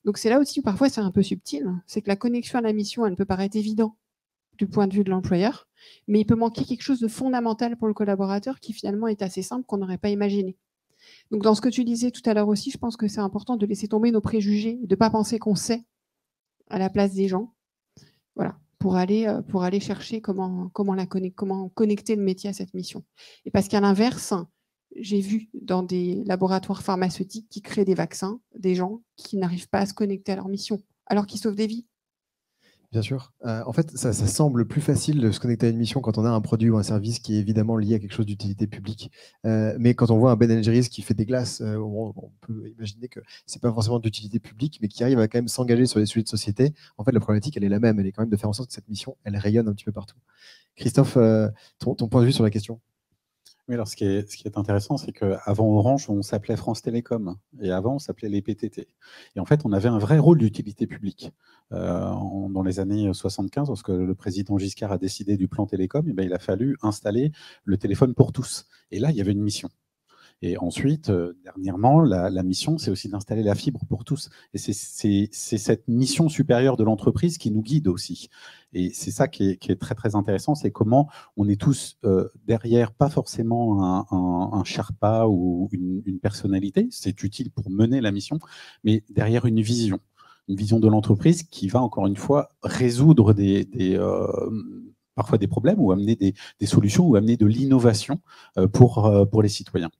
Donc, c'est là aussi où parfois c'est un peu subtil. C'est que la connexion à la mission, elle peut paraître évidente du point de vue de l'employeur, mais il peut manquer quelque chose de fondamental pour le collaborateur qui finalement est assez simple qu'on n'aurait pas imaginé. Donc, dans ce que tu disais tout à l'heure aussi, je pense que c'est important de laisser tomber nos préjugés, de ne pas penser qu'on sait à la place des gens. Voilà, pour aller chercher comment connecter le métier à cette mission. Et parce qu'à l'inverse, j'ai vu dans des laboratoires pharmaceutiques qui créent des vaccins, des gens qui n'arrivent pas à se connecter à leur mission, alors qu'ils sauvent des vies. Bien sûr. En fait, ça semble plus facile de se connecter à une mission quand on a un produit ou un service qui est évidemment lié à quelque chose d'utilité publique. Mais quand on voit un Ben & Jerry's qui fait des glaces, on peut imaginer que ce n'est pas forcément d'utilité publique, mais qui arrive à quand même s'engager sur des sujets de société. En fait, la problématique, elle est la même. Elle est quand même de faire en sorte que cette mission, elle rayonne un petit peu partout. Christophe, ton point de vue sur la question? Oui, alors ce qui est intéressant, c'est qu'avant Orange, on s'appelait France Télécom, et avant, on s'appelait les PTT. Et en fait, on avait un vrai rôle d'utilité publique. Dans les années 75, lorsque le président Giscard a décidé du plan Télécom, il a fallu installer le téléphone pour tous. Et là, il y avait une mission. Et ensuite, dernièrement, la mission, c'est aussi d'installer la fibre pour tous. Et c'est cette mission supérieure de l'entreprise qui nous guide aussi. Et c'est ça qui est très, très intéressant, c'est comment on est tous derrière, pas forcément un Sherpa ou une personnalité, c'est utile pour mener la mission, mais derrière une vision de l'entreprise qui va, encore une fois, résoudre parfois des problèmes ou amener des solutions ou amener de l'innovation pour les citoyens.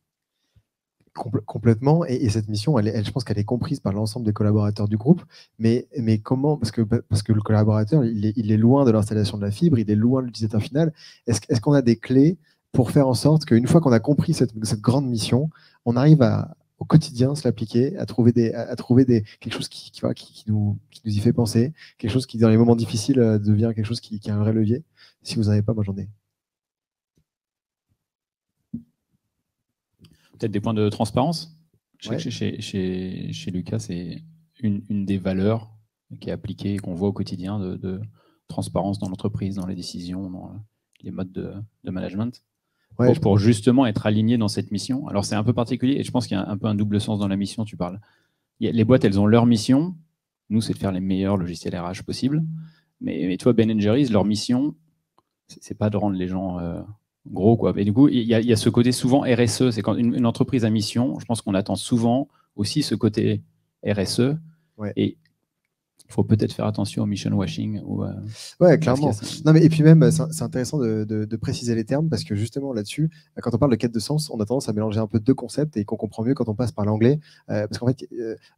Complètement, et cette mission, je pense qu'elle est comprise par l'ensemble des collaborateurs du groupe, mais comment, parce que le collaborateur, il est loin de l'installation de la fibre, il est loin de l'utilisateur final. Est-ce qu'on a des clés pour faire en sorte qu'une fois qu'on a compris cette grande mission, on arrive au quotidien se l'appliquer, à trouver quelque chose qui nous y fait penser, quelque chose qui, dans les moments difficiles, devient quelque chose qui a un vrai levier? Si vous n'en avez pas, moi j'en ai. Peut-être des points de transparence. Je sais que chez Lucas, c'est une des valeurs qui est appliquée et qu'on voit au quotidien de transparence dans l'entreprise, dans les décisions, dans les modes de management, pour justement être aligné dans cette mission. Alors c'est un peu particulier et je pense qu'il y a un peu un double sens dans la mission. Tu parles. Les boîtes, elles ont leur mission. Nous, c'est de faire les meilleurs logiciels RH possibles. Mais toi, Ben & Jerry's, leur mission, c'est pas de rendre les gens... gros, quoi. Et du coup, il y a ce côté souvent RSE. C'est quand une entreprise à mission, je pense qu'on attend souvent aussi ce côté RSE. Ouais. Et Il faut peut-être faire attention au mission washing. Ouais, clairement. Non, mais, et puis même, c'est intéressant de préciser les termes parce que justement là-dessus, quand on parle de quête de sens, on a tendance à mélanger un peu deux concepts et qu'on comprend mieux quand on passe par l'anglais. Parce qu'en fait,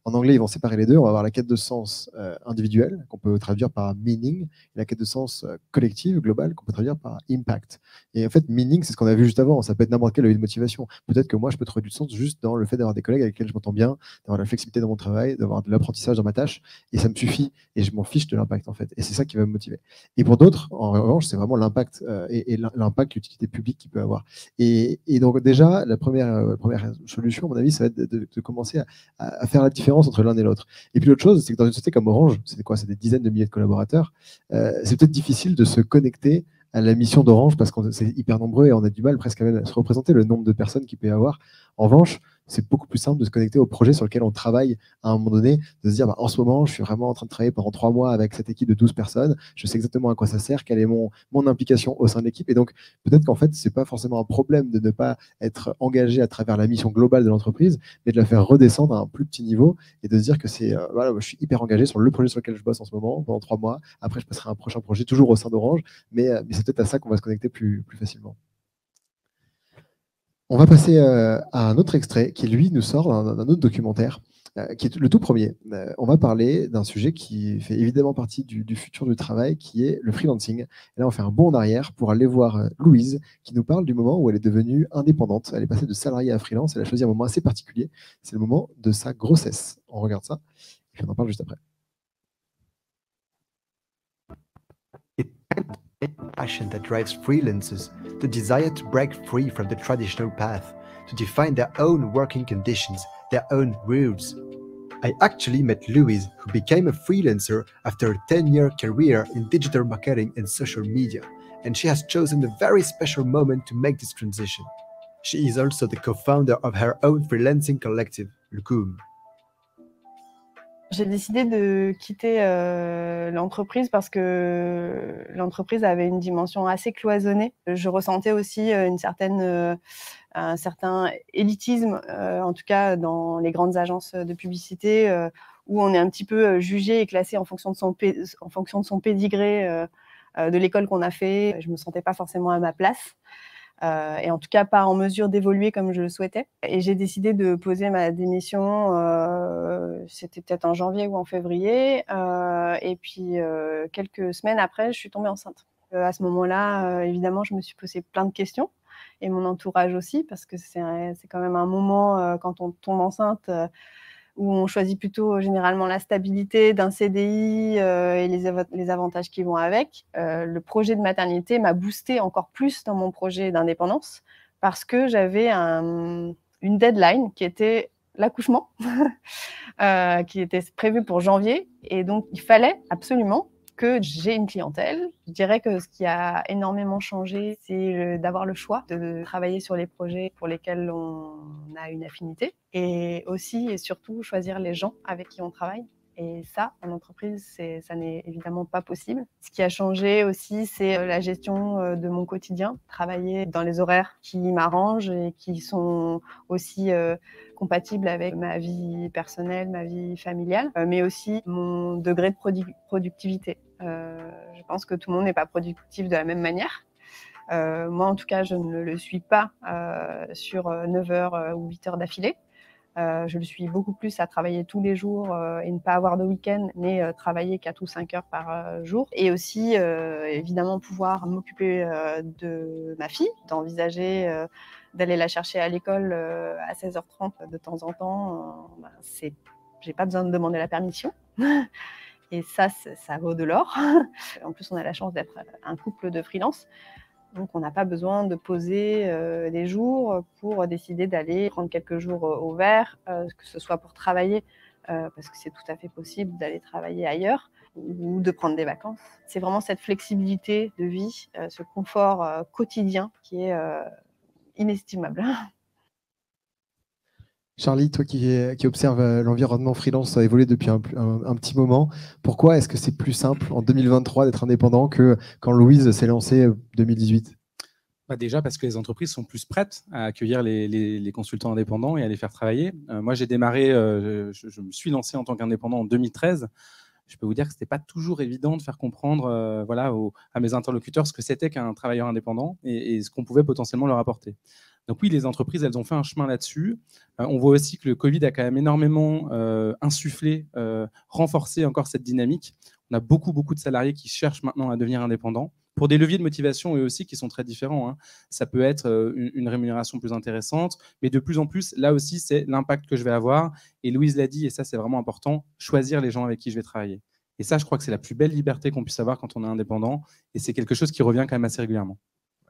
en anglais, ils vont séparer les deux. On va avoir la quête de sens individuelle, qu'on peut traduire par meaning, et la quête de sens collective, globale, qu'on peut traduire par impact. Et en fait, meaning, c'est ce qu'on a vu juste avant. Ça peut être n'importe quel levier de motivation. Peut-être que moi, je peux trouver du sens juste dans le fait d'avoir des collègues avec lesquels je m'entends bien, d'avoir la flexibilité dans mon travail, d'avoir de l'apprentissage dans ma tâche, et ça me suffit. Et je m'en fiche de l'impact en fait. Et c'est ça qui va me motiver. Et pour d'autres, en revanche, c'est vraiment l'impact et l'impact, l'utilité publique qu'il peut avoir. Et donc déjà, la première solution, à mon avis, ça va être de commencer à faire la différence entre l'un et l'autre. Et puis l'autre chose, c'est que dans une société comme Orange, c'est quoi? C'est des dizaines de milliers de collaborateurs. C'est peut-être difficile de se connecter à la mission d'Orange parce que c'est hyper nombreux et on a du mal presque à se représenter le nombre de personnes qu'il peut y avoir. En revanche, c'est beaucoup plus simple de se connecter au projet sur lequel on travaille à un moment donné, de se dire en ce moment, je suis vraiment en train de travailler pendant 3 mois avec cette équipe de 12 personnes, je sais exactement à quoi ça sert, quelle est mon implication au sein de l'équipe. Et donc, peut-être qu'en fait, c'est pas forcément un problème de ne pas être engagé à travers la mission globale de l'entreprise, mais de la faire redescendre à un plus petit niveau et de se dire que c'est voilà, je suis hyper engagé sur le projet sur lequel je bosse en ce moment pendant 3 mois. Après, je passerai à un prochain projet, toujours au sein d'Orange, mais c'est peut-être à ça qu'on va se connecter plus facilement. On va passer à un autre extrait qui, lui, nous sort d'un autre documentaire, qui est le tout premier. On va parler d'un sujet qui fait évidemment partie du futur du travail, qui est le freelancing. Et là, on fait un bond en arrière pour aller voir Louise, qui nous parle du moment où elle est devenue indépendante. Elle est passée de salariée à freelance. Elle a choisi un moment assez particulier. C'est le moment de sa grossesse. On regarde ça, et puis on en parle juste après. Passion that drives freelancers, the desire to break free from the traditional path, to define their own working conditions, their own rules. I actually met Louise, who became a freelancer after a 10-year career in digital marketing and social media, and she has chosen a very special moment to make this transition. She is also the co-founder of her own freelancing collective, Lukum. J'ai décidé de quitter l'entreprise parce que l'entreprise avait une dimension assez cloisonnée. Je ressentais aussi un certain élitisme, en tout cas dans les grandes agences de publicité, où on est un petit peu jugé et classé en fonction de son pédigré de l'école qu'on a fait. Je me sentais pas forcément à ma place. Et en tout cas pas en mesure d'évoluer comme je le souhaitais. Et j'ai décidé de poser ma démission, c'était peut-être en janvier ou en février, et puis quelques semaines après, je suis tombée enceinte. À ce moment-là, évidemment, je me suis posé plein de questions, et mon entourage aussi, parce que c'est quand même un moment, quand on tombe enceinte, où on choisit plutôt généralement la stabilité d'un CDI et les avantages qui vont avec. Le projet de maternité m'a boosté encore plus dans mon projet d'indépendance parce que j'avais une deadline qui était l'accouchement, qui était prévue pour janvier. Et donc, il fallait absolument que j'ai une clientèle. Je dirais que ce qui a énormément changé, c'est d'avoir le choix de travailler sur les projets pour lesquels on a une affinité et aussi et surtout choisir les gens avec qui on travaille. Et ça, en entreprise, ça n'est évidemment pas possible. Ce qui a changé aussi, c'est la gestion de mon quotidien, travailler dans les horaires qui m'arrangent et qui sont aussi compatibles avec ma vie personnelle, ma vie familiale, mais aussi mon degré de productivité. Je pense que tout le monde n'est pas productif de la même manière. Moi, en tout cas, je ne le suis pas sur 9 heures ou 8 heures d'affilée. Je le suis beaucoup plus à travailler tous les jours et ne pas avoir de week-end, mais travailler 4 ou 5 heures par jour. Et aussi, évidemment, pouvoir m'occuper de ma fille, d'envisager d'aller la chercher à l'école à 16h30 de temps en temps. J'ai pas besoin de demander la permission. Et ça vaut de l'or. En plus, on a la chance d'être un couple de freelance. Donc, on n'a pas besoin de poser des jours pour décider d'aller prendre quelques jours au vert, que ce soit pour travailler, parce que c'est tout à fait possible d'aller travailler ailleurs ou de prendre des vacances. C'est vraiment cette flexibilité de vie, ce confort quotidien qui est inestimable. Charlie, toi qui observes l'environnement freelance évoluer depuis un petit moment, pourquoi est-ce que c'est plus simple en 2023 d'être indépendant que quand Louise s'est lancée en 2018 ? Déjà parce que les entreprises sont plus prêtes à accueillir les consultants indépendants et à les faire travailler. Moi, j'ai démarré, je me suis lancé en tant qu'indépendant en 2013. je peux vous dire que ce n'était pas toujours évident de faire comprendre voilà, à mes interlocuteurs ce que c'était qu'un travailleur indépendant et ce qu'on pouvait potentiellement leur apporter. Donc oui, les entreprises, elles ont fait un chemin là-dessus. On voit aussi que le Covid a quand même énormément insufflé, renforcé encore cette dynamique. On a beaucoup de salariés qui cherchent maintenant à devenir indépendants pour des leviers de motivation eux aussi qui sont très différents. Ça peut être une rémunération plus intéressante, mais de plus en plus, là aussi, c'est l'impact que je vais avoir. Et Louise l'a dit, et ça, c'est vraiment important, choisir les gens avec qui je vais travailler. Et ça, je crois que c'est la plus belle liberté qu'on puisse avoir quand on est indépendant. Et c'est quelque chose qui revient quand même assez régulièrement.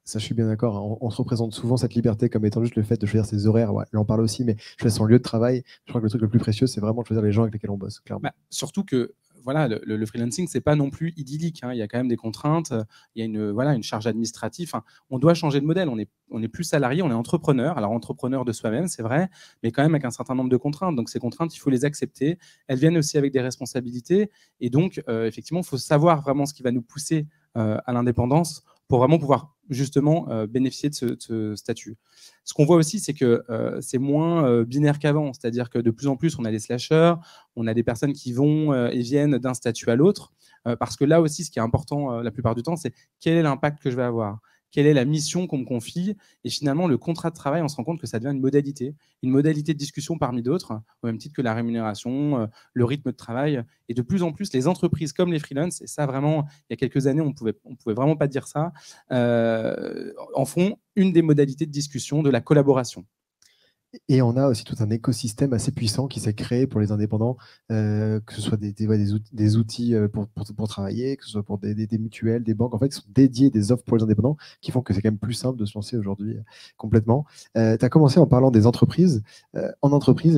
Ça, je suis bien d'accord. On se représente souvent cette liberté comme étant juste le fait de choisir ses horaires. Ouais, là, on parle aussi, mais choisir son lieu de travail. Je crois que le truc le plus précieux, c'est vraiment de choisir les gens avec lesquels on bosse, clairement. Surtout que voilà, le freelancing, c'est pas non plus idyllique. Il y a quand même des contraintes, il y a une charge administrative. On doit changer de modèle. On est plus salarié, on est entrepreneur. Alors, entrepreneur de soi-même, c'est vrai, mais quand même avec un certain nombre de contraintes. Donc, ces contraintes, il faut les accepter. Elles viennent aussi avec des responsabilités. Et donc, effectivement, il faut savoir vraiment ce qui va nous pousser à l'indépendance pour vraiment pouvoir justement bénéficier de ce statut. Ce qu'on voit aussi, c'est que c'est moins binaire qu'avant, c'est-à-dire que de plus en plus, on a des slashers, on a des personnes qui vont et viennent d'un statut à l'autre, parce que là aussi, ce qui est important la plupart du temps, c'est quel est l'impact que je vais avoir, quelle est la mission qu'on me confie, et finalement, le contrat de travail, on se rend compte que ça devient une modalité de discussion parmi d'autres, au même titre que la rémunération, le rythme de travail, et de plus en plus, les entreprises comme les freelances, et ça vraiment, il y a quelques années, on pouvait vraiment pas dire ça, en font une des modalités de discussion de la collaboration. Et on a aussi tout un écosystème assez puissant qui s'est créé pour les indépendants, que ce soit des outils pour travailler, que ce soit pour des mutuelles, des banques, en fait, qui sont dédiés des offres pour les indépendants, qui font que c'est quand même plus simple de se lancer aujourd'hui complètement. Tu as commencé en parlant des entreprises. En entreprise,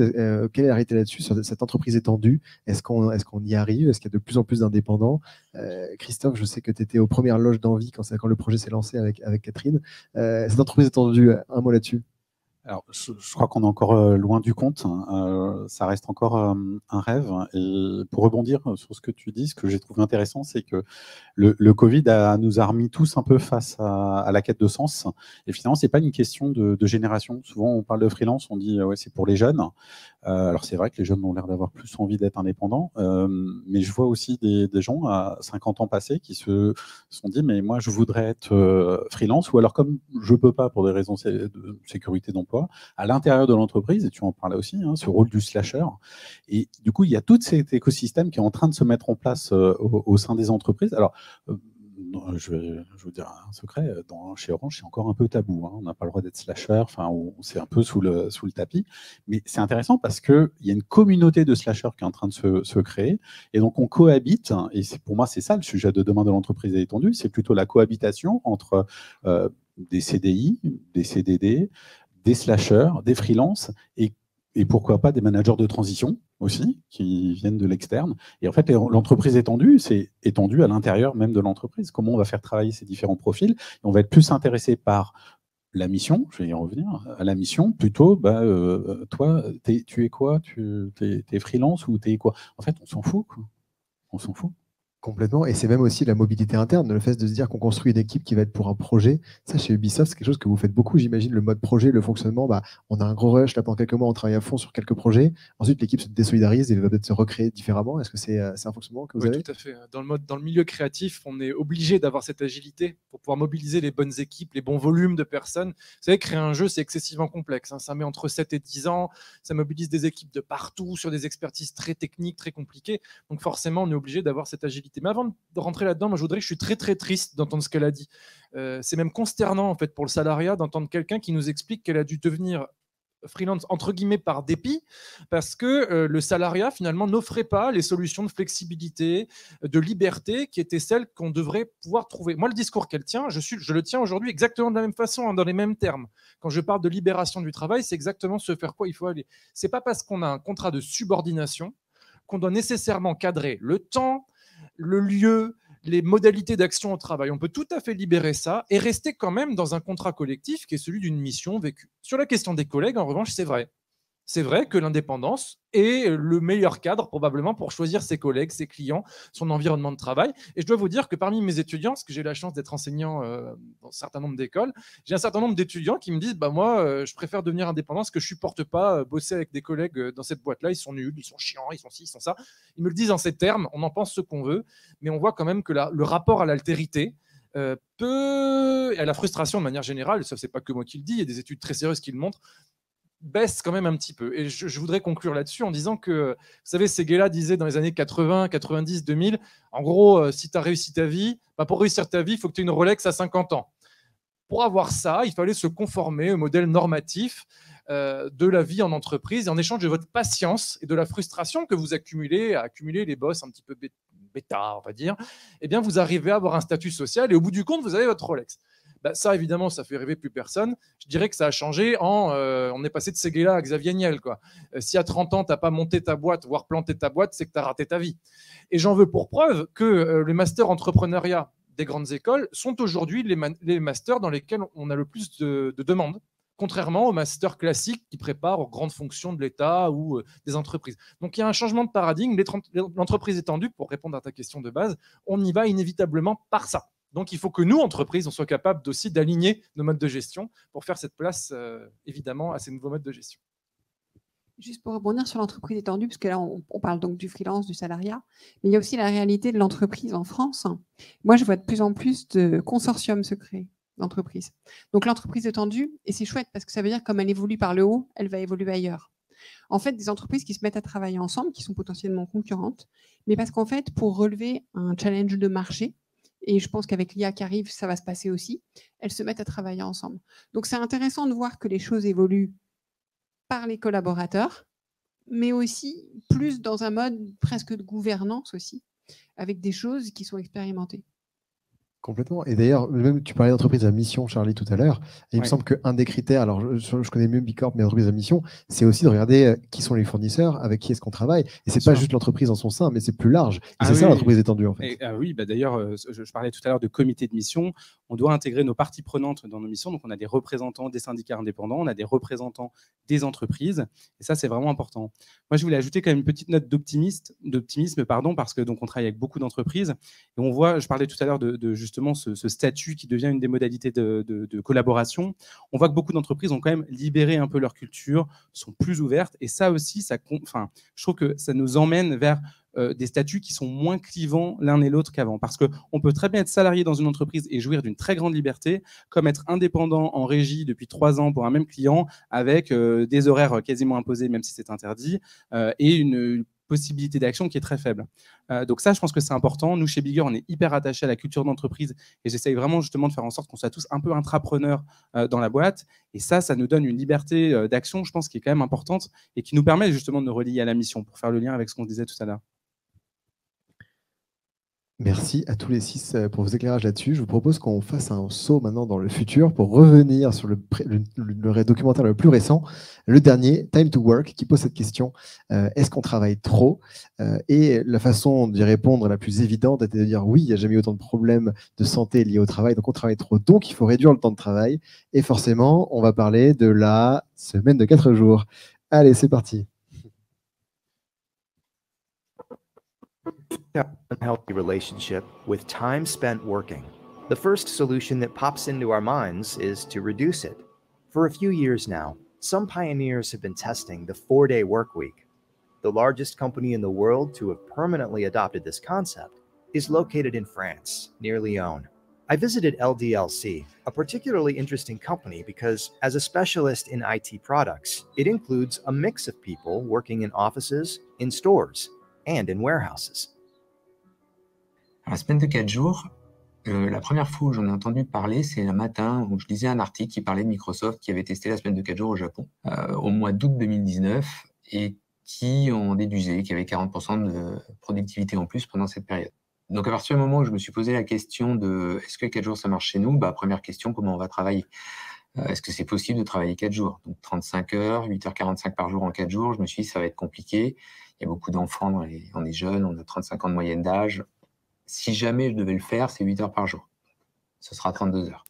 quelle est la réalité là-dessus, sur cette entreprise étendue? Est-ce qu'on y arrive? Est-ce qu'il y a de plus en plus d'indépendants? Christophe, je sais que tu étais aux premières loges d'Envie quand le projet s'est lancé avec Catherine. Cette entreprise étendue, un mot là-dessus? Alors, je crois qu'on est encore loin du compte. Ça reste encore un rêve. Et pour rebondir sur ce que tu dis, ce que j'ai trouvé intéressant, c'est que le Covid nous a remis tous un peu face à la quête de sens. Et finalement, c'est pas une question de génération. Souvent, on parle de freelance, on dit ouais, c'est pour les jeunes. Alors, c'est vrai que les jeunes ont l'air d'avoir plus envie d'être indépendants. Mais je vois aussi des gens à 50 ans passés qui se sont dit mais moi, je voudrais être freelance, ou alors comme je peux pas pour des raisons de sécurité d'emploi, à l'intérieur de l'entreprise, et tu en parlais aussi, ce rôle du slasher. Et du coup, il y a tout cet écosystème qui est en train de se mettre en place au sein des entreprises. Alors, je vais vous dire un secret, chez Orange, c'est encore un peu tabou. On n'a pas le droit d'être slasher, c'est un peu sous le tapis. Mais c'est intéressant parce qu'il y a une communauté de slashers qui est en train de se créer. Et donc, on cohabite. Et pour moi, c'est ça le sujet de demain de l'entreprise étendue. C'est plutôt la cohabitation entre des CDI, des CDD, des slashers, des freelances et pourquoi pas des managers de transition aussi, qui viennent de l'externe. Et en fait, l'entreprise étendue, c'est étendue à l'intérieur même de l'entreprise. Comment on va faire travailler ces différents profils? Et on va être plus intéressé par la mission, je vais y revenir, à la mission, plutôt, toi, tu es quoi? Tu es freelance ou tu es quoi? En fait, on s'en fout, quoi. On s'en fout. Complètement, et c'est même aussi la mobilité interne, le fait de se dire qu'on construit une équipe qui va être pour un projet. Ça, chez Ubisoft, c'est quelque chose que vous faites beaucoup, j'imagine, le mode projet, le fonctionnement. On a un gros rush, là, pendant quelques mois, on travaille à fond sur quelques projets. Ensuite, l'équipe se désolidarise et va peut-être se recréer différemment. Est-ce que c'est un fonctionnement que vous avez? Oui, tout à fait. Dans le milieu créatif, on est obligé d'avoir cette agilité pour pouvoir mobiliser les bonnes équipes, les bons volumes de personnes. Vous savez, créer un jeu, c'est excessivement complexe. Ça met entre 7 et 10 ans. Ça mobilise des équipes de partout, sur des expertises très techniques, très compliquées. Donc forcément, on est obligé d'avoir cette agilité. Mais avant de rentrer là-dedans, moi je voudrais que je suis très très triste d'entendre ce qu'elle a dit. C'est même consternant en fait pour le salariat d'entendre quelqu'un qui nous explique qu'elle a dû devenir freelance entre guillemets par dépit, parce que le salariat finalement n'offrait pas les solutions de flexibilité, de liberté qui étaient celles qu'on devrait pouvoir trouver. Moi, le discours qu'elle tient, je le tiens aujourd'hui exactement de la même façon, dans les mêmes termes. Quand je parle de libération du travail, c'est exactement ce vers quoi il faut aller. C'est pas parce qu'on a un contrat de subordination qu'on doit nécessairement cadrer le temps, le lieu, les modalités d'action au travail. On peut tout à fait libérer ça et rester quand même dans un contrat collectif qui est celui d'une mission vécue. Sur la question des collègues, en revanche, c'est vrai. C'est vrai que l'indépendance est le meilleur cadre probablement pour choisir ses collègues, ses clients, son environnement de travail. Et je dois vous dire que parmi mes étudiants, parce que j'ai la chance d'être enseignant dans un certain nombre d'écoles, j'ai un certain nombre d'étudiants qui me disent bah, moi, je préfère devenir indépendant parce que je ne supporte pas bosser avec des collègues dans cette boîte-là. Ils sont nuls, ils sont chiants, ils sont ci, ils sont ça. Ils me le disent en ces termes, on en pense ce qu'on veut, mais on voit quand même que le rapport à l'altérité et à la frustration de manière générale, ça c'est pas que moi qui le dis, il y a des études très sérieuses qui le montrent, baisse quand même un petit peu. Et je voudrais conclure là-dessus en disant que, vous savez, Séguéla disait dans les années 80, 90, 2000, en gros, si tu as réussi ta vie, bah pour réussir ta vie, il faut que tu aies une Rolex à 50 ans. Pour avoir ça, il fallait se conformer au modèle normatif de la vie en entreprise. Et en échange de votre patience et de la frustration que vous accumulez, à accumuler les boss un petit peu bêta, on va dire, eh bien, vous arrivez à avoir un statut social et au bout du compte, vous avez votre Rolex. Bah, ça, évidemment, ça fait rêver plus personne. Je dirais que ça a changé on est passé de Séguéla à Xavier Niel, quoi. Si à 30 ans, tu n'as pas monté ta boîte, voire planté ta boîte, c'est que tu as raté ta vie. Et j'en veux pour preuve que les masters entrepreneuriat des grandes écoles sont aujourd'hui les masters dans lesquels on a le plus de demandes, contrairement aux masters classiques qui préparent aux grandes fonctions de l'État ou des entreprises. Donc il y a un changement de paradigme. L'entreprise étendue, pour répondre à ta question de base, on y va inévitablement par ça. Donc, il faut que nous, entreprises, on soit capables aussi d'aligner nos modes de gestion pour faire cette place, évidemment, à ces nouveaux modes de gestion. Juste pour rebondir sur l'entreprise étendue, parce que là, on parle donc du freelance, du salariat, mais il y a aussi la réalité de l'entreprise en France. Moi, je vois de plus en plus de consortiums se créer d'entreprises. Donc, l'entreprise étendue, et c'est chouette parce que ça veut dire que comme elle évolue par le haut, elle va évoluer ailleurs. En fait, des entreprises qui se mettent à travailler ensemble, qui sont potentiellement concurrentes, mais parce qu'en fait, pour relever un challenge de marché, et je pense qu'avec l'IA qui arrive, ça va se passer aussi, elles se mettent à travailler ensemble. Donc, c'est intéressant de voir que les choses évoluent par les collaborateurs, mais aussi plus dans un mode presque de gouvernance aussi, avec des choses qui sont expérimentées. Complètement. Et d'ailleurs, même tu parlais d'entreprise à mission, Charlie, tout à l'heure. Et il me semble qu'un des critères, alors je connais mieux Bicorp, mais entreprise à mission, c'est aussi de regarder qui sont les fournisseurs, avec qui est-ce qu'on travaille. Et c'est pas juste l'entreprise en son sein, mais c'est plus large. Et c'est ça l'entreprise étendue, en fait. Et, oui, bah, d'ailleurs, je parlais tout à l'heure de comité de mission. On doit intégrer nos parties prenantes dans nos missions. Donc, on a des représentants des syndicats indépendants, on a des représentants des entreprises. Et ça, c'est vraiment important. Moi, je voulais ajouter quand même une petite note d'optimisme, parce que donc, on travaille avec beaucoup d'entreprises. Et on voit, je parlais tout à l'heure de justement ce statut qui devient une des modalités de collaboration. On voit que beaucoup d'entreprises ont quand même libéré un peu leur culture, sont plus ouvertes. Et ça aussi, je trouve que ça nous emmène vers des statuts qui sont moins clivants l'un et l'autre qu'avant. Parce qu'on peut très bien être salarié dans une entreprise et jouir d'une très grande liberté, comme être indépendant en régie depuis 3 ans pour un même client, avec des horaires quasiment imposés, même si c'est interdit, et une possibilité d'action qui est très faible. Donc ça, je pense que c'est important. Nous, chez Bigger, on est hyper attachés à la culture d'entreprise et j'essaye vraiment justement de faire en sorte qu'on soit tous un peu intrapreneurs dans la boîte. Et ça nous donne une liberté d'action, je pense, qui est quand même importante et qui nous permet justement de nous relier à la mission pour faire le lien avec ce qu'on disait tout à l'heure. Merci à tous les 6 pour vos éclairages là-dessus. Je vous propose qu'on fasse un saut maintenant dans le futur pour revenir sur le documentaire le plus récent, le dernier, Time to Work, qui pose cette question, est-ce qu'on travaille trop? Et la façon d'y répondre la plus évidente était de dire oui, il n'y a jamais eu autant de problèmes de santé liés au travail, donc on travaille trop, donc il faut réduire le temps de travail. Et forcément, on va parler de la semaine de 4 jours. Allez, c'est parti. Unhealthy relationship with time spent working. The first solution that pops into our minds is to reduce it. For a few years now, some pioneers have been testing the 4-day work week. The largest company in the world to have permanently adopted this concept is located in France, near Lyon. I visited LDLC, a particularly interesting company because, as a specialist in IT products, it includes a mix of people working in offices, in stores, and in warehouses. La semaine de 4 jours, la première fois où j'en ai entendu parler, c'est un matin où je lisais un article qui parlait de Microsoft qui avait testé la semaine de 4 jours au Japon au mois d'août 2019 et qui en déduisait qu'il y avait 40% de productivité en plus pendant cette période. Donc à partir du moment où je me suis posé la question de est-ce que 4 jours ça marche chez nous, première question, comment on va travailler? Est-ce que c'est possible de travailler 4 jours? Donc 35 heures, 8h45 par jour en 4 jours, je me suis dit ça va être compliqué. Il y a beaucoup d'enfants, on est jeunes, on a 35 ans de moyenne d'âge. Si jamais je devais le faire, c'est 8 heures par jour. Ce sera 32 heures.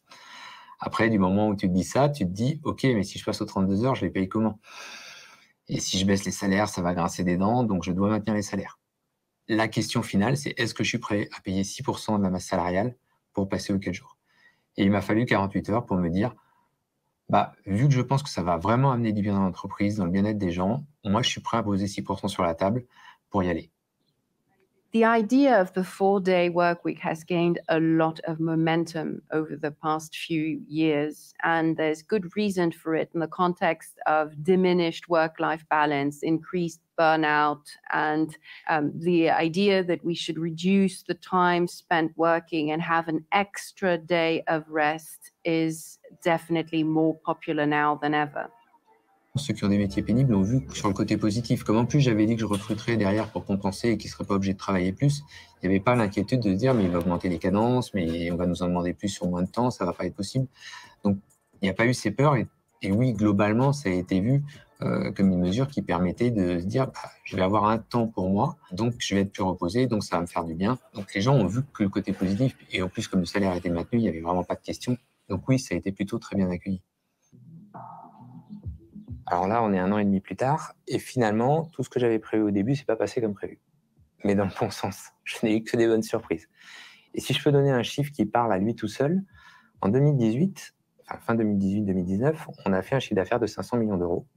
Après, du moment où tu te dis ça, tu te dis, OK, mais si je passe aux 32 heures, je les paye comment? Et si je baisse les salaires, ça va grincer des dents, donc je dois maintenir les salaires. La question finale, c'est est-ce que je suis prêt à payer 6% de ma masse salariale pour passer aux 4 jours? Et il m'a fallu 48 heures pour me dire, vu que je pense que ça va vraiment amener du bien dans l'entreprise, dans le bien-être des gens, moi, je suis prêt à poser 6% sur la table pour y aller. The idea of the 4-day work week has gained a lot of momentum over the past few years, and there's good reason for it in the context of diminished work-life balance, increased burnout, and the idea that we should reduce the time spent working and have an extra day of rest is definitely more popular now than ever. Ceux qui ont des métiers pénibles ont vu sur le côté positif. Comme en plus j'avais dit que je recruterais derrière pour compenser et qu'ils ne seraient pas obligés de travailler plus, il n'y avait pas l'inquiétude de se dire mais il va augmenter les cadences, mais on va nous en demander plus sur moins de temps, ça ne va pas être possible. Donc il n'y a pas eu ces peurs et oui, globalement, ça a été vu comme une mesure qui permettait de se dire je vais avoir un temps pour moi, donc je vais être plus reposé, donc ça va me faire du bien. Donc les gens ont vu que le côté positif, et en plus comme le salaire était maintenu, il n'y avait vraiment pas de question. Donc oui, ça a été plutôt très bien accueilli. Alors là, on est 1 an et demi plus tard, et finalement, tout ce que j'avais prévu au début, c'est pas passé comme prévu. Mais dans le bon sens, je n'ai eu que des bonnes surprises. Et si je peux donner un chiffre qui parle à lui tout seul, en 2018, fin 2018-2019, on a fait un chiffre d'affaires de 500 millions d'euros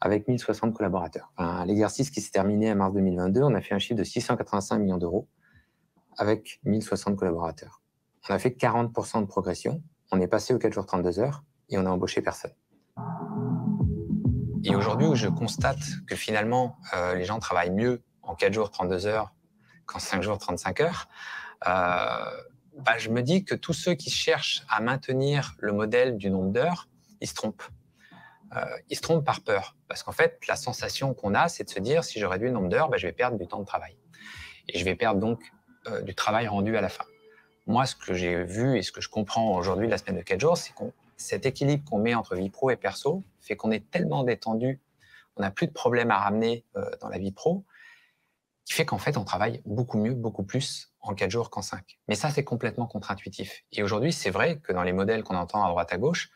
avec 1060 collaborateurs. L'exercice qui s'est terminé en mars 2022, on a fait un chiffre de 685 millions d'euros avec 1060 collaborateurs. On a fait 40% de progression, on est passé aux 4 jours 32 heures et on a embauché personne. Et aujourd'hui, où je constate que finalement, les gens travaillent mieux en 4 jours 32 heures qu'en 5 jours 35 heures, je me dis que tous ceux qui cherchent à maintenir le modèle du nombre d'heures, ils se trompent. Ils se trompent par peur. Parce qu'en fait, la sensation qu'on a, c'est de se dire, si je réduis le nombre d'heures, je vais perdre du temps de travail. Et je vais perdre donc du travail rendu à la fin. Moi, ce que j'ai vu et ce que je comprends aujourd'hui de la semaine de 4 jours, c'est qu'on cet équilibre qu'on met entre vie pro et perso fait qu'on est tellement détendu, on n'a plus de problèmes à ramener dans la vie pro, qui fait qu'en fait, on travaille beaucoup mieux, beaucoup plus en 4 jours qu'en 5. Mais ça, c'est complètement contre-intuitif. Et aujourd'hui, c'est vrai que dans les modèles qu'on entend à droite à gauche,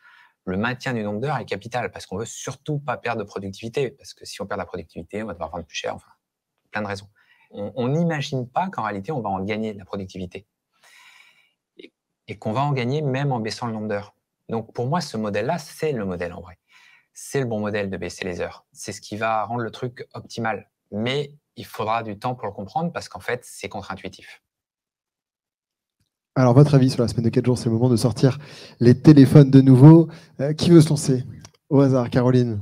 le maintien du nombre d'heures est capital, parce qu'on veut surtout pas perdre de productivité, parce que si on perd la productivité, on va devoir vendre plus cher, enfin, plein de raisons. On n'imagine pas qu'en réalité, on va en gagner de la productivité. Et qu'on va en gagner même en baissant le nombre d'heures. Donc, pour moi, ce modèle-là, c'est le modèle en vrai. C'est le bon modèle de baisser les heures. C'est ce qui va rendre le truc optimal. Mais il faudra du temps pour le comprendre parce qu'en fait, c'est contre-intuitif. Alors, votre avis sur la semaine de 4 jours, c'est le moment de sortir les téléphones de nouveau. Qui veut se lancer? Au hasard, Caroline.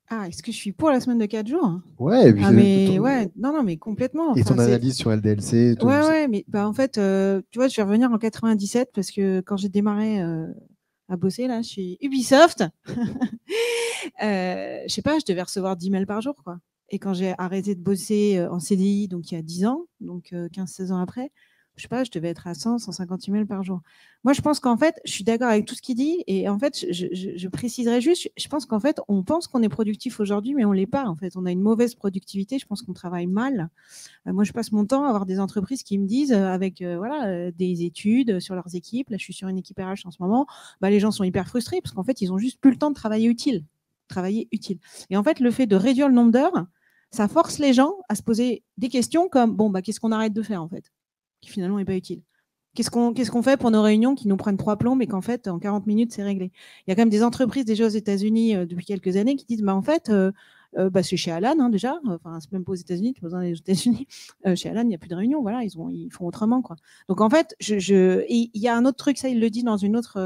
Ah, est-ce que je suis pour la semaine de 4 jours? Ouais, non, mais complètement. Et ton analyse sur LDLC, tout ça. Ouais, mais en fait, tu vois, je vais revenir en 97 parce que quand j'ai démarré à bosser là chez Ubisoft, je sais pas, je devais recevoir 10 mails par jour, quoi. Et quand j'ai arrêté de bosser en CDI, donc il y a 10 ans, donc 15-16 ans après, je sais pas, je devais être à 100-150 emails par jour. Moi, je pense qu'en fait, je suis d'accord avec tout ce qu'il dit. Et en fait, je préciserai juste, je pense qu'en fait, on pense qu'on est productif aujourd'hui, mais on l'est pas. En fait, on a une mauvaise productivité. Je pense qu'on travaille mal. Moi, je passe mon temps à avoir des entreprises qui me disent, avec des études sur leurs équipes. Là, je suis sur une équipe RH en ce moment. Les gens sont hyper frustrés parce qu'en fait, ils ont juste plus le temps de travailler utile. Et en fait, le fait de réduire le nombre d'heures, ça force les gens à se poser des questions comme, qu'est-ce qu'on arrête de faire, en fait, qui finalement n'est pas utile. Qu'est-ce qu'on fait pour nos réunions qui nous prennent 3 plombs et qu'en fait, en 40 minutes, c'est réglé? Il y a quand même des entreprises déjà aux États-Unis depuis quelques années qui disent, en fait, c'est chez Alan déjà, enfin, c'est même pas aux États-Unis, tu vois, aux États-Unis, chez Alan, il n'y a plus de réunions, voilà, ils font autrement, quoi. Donc en fait, il y a un autre truc, ça, il le dit dans une autre,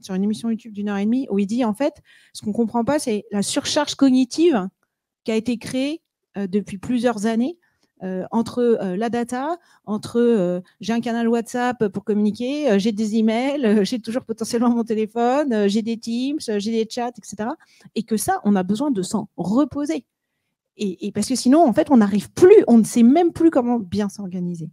sur une émission YouTube d'1 heure et demie, où il dit, en fait, ce qu'on comprend pas, c'est la surcharge cognitive qui a été créée depuis plusieurs années. Entre la data, entre j'ai un canal WhatsApp pour communiquer, j'ai des emails, j'ai toujours potentiellement mon téléphone, j'ai des Teams, j'ai des chats, etc. Et que ça, on a besoin de s'en reposer. Et parce que sinon, en fait, on n'arrive plus, on ne sait même plus comment bien s'organiser.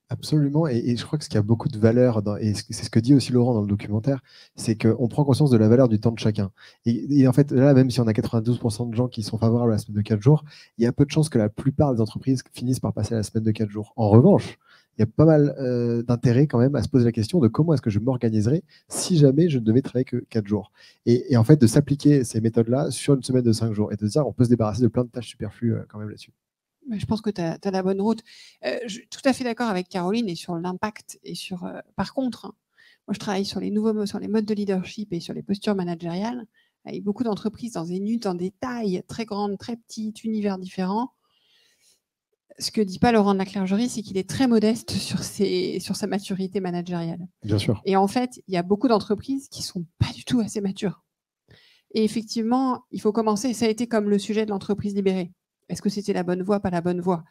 Absolument, et je crois que ce qui a beaucoup de valeur, et c'est ce que dit aussi Laurent dans le documentaire, c'est qu'on prend conscience de la valeur du temps de chacun. Et en fait, là, même si on a 92% de gens qui sont favorables à la semaine de 4 jours, il y a peu de chances que la plupart des entreprises finissent par passer à la semaine de 4 jours. En revanche, il y a pas mal d'intérêt quand même à se poser la question de comment est-ce que je m'organiserais si jamais je ne devais travailler que 4 jours. Et en fait, de s'appliquer ces méthodes-là sur une semaine de 5 jours et de se dire on peut se débarrasser de plein de tâches superflues quand même là-dessus. Je pense que tu as la bonne route. Je suis tout à fait d'accord avec Caroline et sur l'impact. Et sur, par contre, moi, je travaille sur les sur les modes de leadership et sur les postures managériales avec beaucoup d'entreprises dans des tailles très grandes, très petites, univers différents. Ce que dit pas Laurent de la Clergerie, c'est qu'il est très modeste sur sa maturité managériale. Bien sûr. Et en fait, il y a beaucoup d'entreprises qui sont pas du tout assez matures. Et effectivement, il faut commencer. Ça a été comme le sujet de l'entreprise libérée. Est-ce que c'était la bonne voie, pas la bonne voie?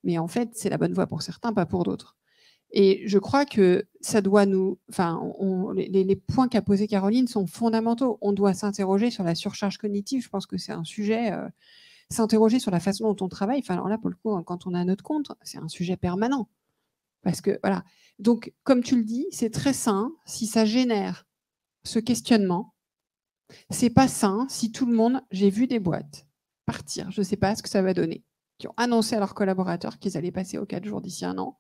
Mais en fait, c'est la bonne voie pour certains, pas pour d'autres. Et je crois que ça doit nous... Enfin, les points qu'a posé Caroline sont fondamentaux. On doit s'interroger sur la surcharge cognitive. Je pense que c'est un sujet... s'interroger sur la façon dont on travaille. Enfin, alors là, pour le coup, quand on a notre compte, c'est un sujet permanent. Parce que, voilà. Donc, comme tu le dis, c'est très sain si ça génère ce questionnement. C'est pas sain si tout le monde... J'ai vu des boîtes partir, je ne sais pas ce que ça va donner, qui ont annoncé à leurs collaborateurs qu'ils allaient passer aux 4 jours d'ici 1 an.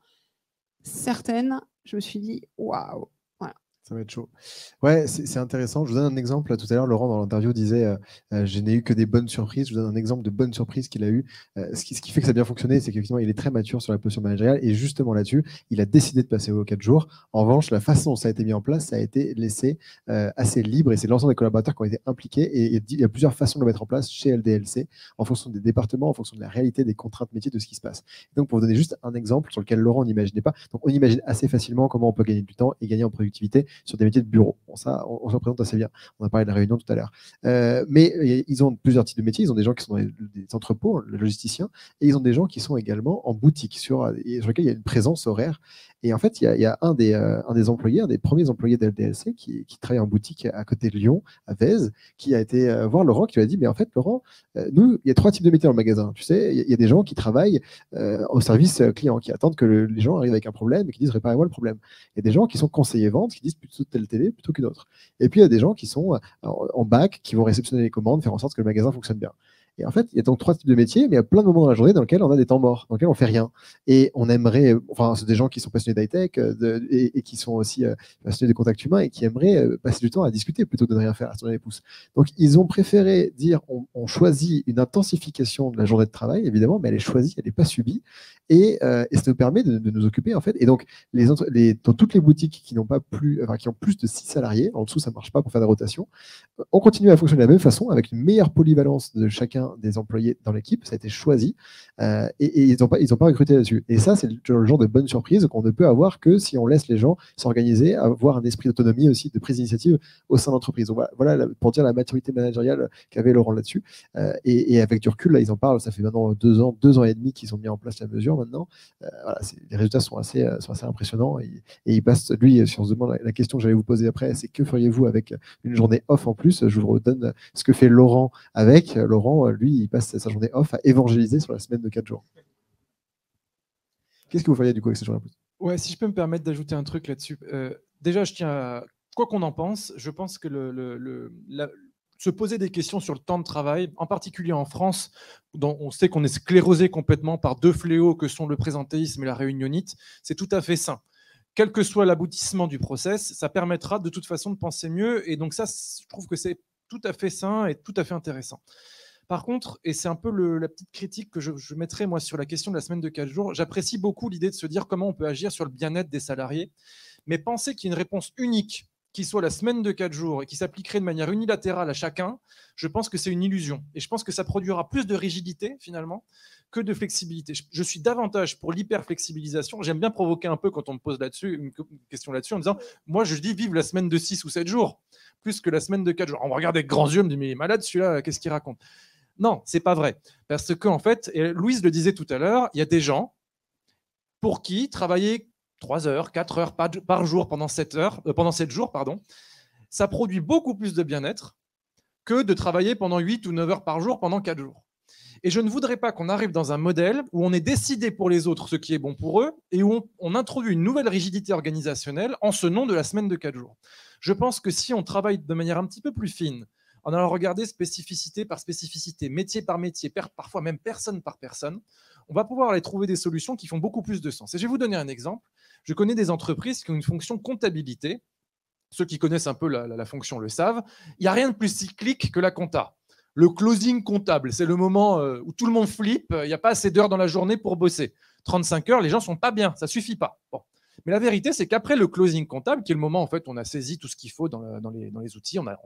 Certaines, je me suis dit, waouh, voilà. Ça va être chaud. Ouais, c'est intéressant. Je vous donne un exemple. Tout à l'heure, Laurent, dans l'interview, disait je n'ai eu que des bonnes surprises. Je vous donne un exemple de bonne surprise qu'il a eu. Ce qui fait que ça a bien fonctionné, c'est qu'effectivement, il est très mature sur la posture managériale. Et justement là-dessus, il a décidé de passer aux 4 jours. En revanche, la façon dont ça a été mis en place, ça a été laissé assez libre. Et c'est l'ensemble des collaborateurs qui ont été impliqués. Et il y a plusieurs façons de le mettre en place chez LDLC, en fonction des départements, en fonction de la réalité, des contraintes métiers, de ce qui se passe. Et donc, pour vous donner juste un exemple sur lequel Laurent n'imaginait pas, donc on imagine assez facilement comment on peut gagner du temps et gagner en productivité sur des métiers de bureau. Bon, ça, on se représente assez bien. On a parlé de la réunion tout à l'heure. Mais ils ont plusieurs types de métiers. Ils ont des gens qui sont dans des entrepôts, les logisticiens, et ils ont des gens qui sont également en boutique, sur lesquels il y a une présence horaire. Et en fait, il y a un des employés, un des premiers employés de LDLC qui travaille en boutique à côté de Lyon, à Vèze, qui a été voir Laurent, qui lui a dit, mais en fait, Laurent, nous, il y a 3 types de métiers dans le magasin. Tu sais, il y a des gens qui travaillent au service client, qui attendent que les gens arrivent avec un problème et qui disent, réparez-moi le problème. Il y a des gens qui sont conseillers vente, qui disent plutôt telle télé plutôt qu'une autre. Et puis, il y a des gens qui sont en bac, qui vont réceptionner les commandes, faire en sorte que le magasin fonctionne bien. Et en fait, il y a donc 3 types de métiers, mais il y a plein de moments dans la journée dans lesquels on a des temps morts, dans lesquels on fait rien. Et on aimerait, enfin, c'est des gens qui sont passionnés d'high-tech et qui sont aussi passionnés de contact humain et qui aimeraient passer du temps à discuter plutôt que de ne rien faire, à se tourner les pouces. Donc, ils ont préféré dire, on choisit une intensification de la journée de travail, évidemment, mais elle est choisie, elle n'est pas subie. Et ça nous permet de nous occuper, en fait. Et donc, dans toutes les boutiques qui n'ont pas qui ont plus de 6 salariés, en dessous, ça ne marche pas pour faire des rotations, on continue à fonctionner de la même façon, avec une meilleure polyvalence de chacun des employés dans l'équipe. Ça a été choisi et ils n'ont pas recruté là-dessus. Et ça, c'est le genre de bonne surprise qu'on ne peut avoir que si on laisse les gens s'organiser, avoir un esprit d'autonomie aussi, de prise d'initiative au sein de l'entreprise. Donc voilà pour dire la maturité managériale qu'avait Laurent là-dessus. Et avec du recul, là, ils en parlent. Ça fait maintenant 2 ans et demi qu'ils ont mis en place la mesure maintenant. Voilà, les résultats sont assez impressionnants. Et il passe, lui, si on se demande la question que j'allais vous poser après, c'est que feriez-vous avec une journée off en plus? Je vous redonne ce que fait Laurent avec. Laurent, lui, il passe sa journée off à évangéliser sur la semaine de 4 jours. Qu'est-ce que vous feriez du coup avec cette journée off? Ouais, si je peux me permettre d'ajouter un truc là-dessus. Déjà, je tiens à... Quoi qu'on en pense, je pense que se poser des questions sur le temps de travail, en particulier en France, dont on sait qu'on est sclérosé complètement par 2 fléaux que sont le présentéisme et la réunionite, c'est tout à fait sain. Quel que soit l'aboutissement du process, ça permettra de toute façon de penser mieux. Et donc ça, je trouve que c'est tout à fait sain et tout à fait intéressant. Par contre, et c'est un peu la petite critique que je mettrais moi sur la question de la semaine de 4 jours, j'apprécie beaucoup l'idée de se dire comment on peut agir sur le bien-être des salariés, mais penser qu'il y a une réponse unique qui soit la semaine de 4 jours et qui s'appliquerait de manière unilatérale à chacun, je pense que c'est une illusion. Et je pense que ça produira plus de rigidité, finalement, que de flexibilité. Je suis davantage pour l'hyper-flexibilisation. J'aime bien provoquer un peu quand on me pose là-dessus une question là-dessus en disant, moi, je dis vive la semaine de 6 ou 7 jours, plus que la semaine de 4 jours. On me regarde avec grands yeux, on me dit, mais il est malade celui-là, qu'est-ce qu'il raconte? Non, c'est pas vrai. Parce qu'en fait, et Louise le disait tout à l'heure, il y a des gens pour qui travailler 3 heures, 4 heures par jour pendant 7 jours, ça produit beaucoup plus de bien-être que de travailler pendant 8 ou 9 heures par jour pendant 4 jours. Et je ne voudrais pas qu'on arrive dans un modèle où on ait décidé pour les autres ce qui est bon pour eux et où on introduit une nouvelle rigidité organisationnelle en ce nom de la semaine de 4 jours. Je pense que si on travaille de manière un petit peu plus fine, en allant regarder spécificité par spécificité, métier par métier, parfois même personne par personne, on va pouvoir aller trouver des solutions qui font beaucoup plus de sens. Et je vais vous donner un exemple. Je connais des entreprises qui ont une fonction comptabilité. Ceux qui connaissent un peu la fonction le savent. Il n'y a rien de plus cyclique que la compta. Le closing comptable, c'est le moment où tout le monde flippe. Il n'y a pas assez d'heures dans la journée pour bosser. 35 heures, les gens ne sont pas bien, ça ne suffit pas. Bon. Mais la vérité, c'est qu'après le closing comptable, qui est le moment en fait, où on a saisi tout ce qu'il faut dans les outils, on a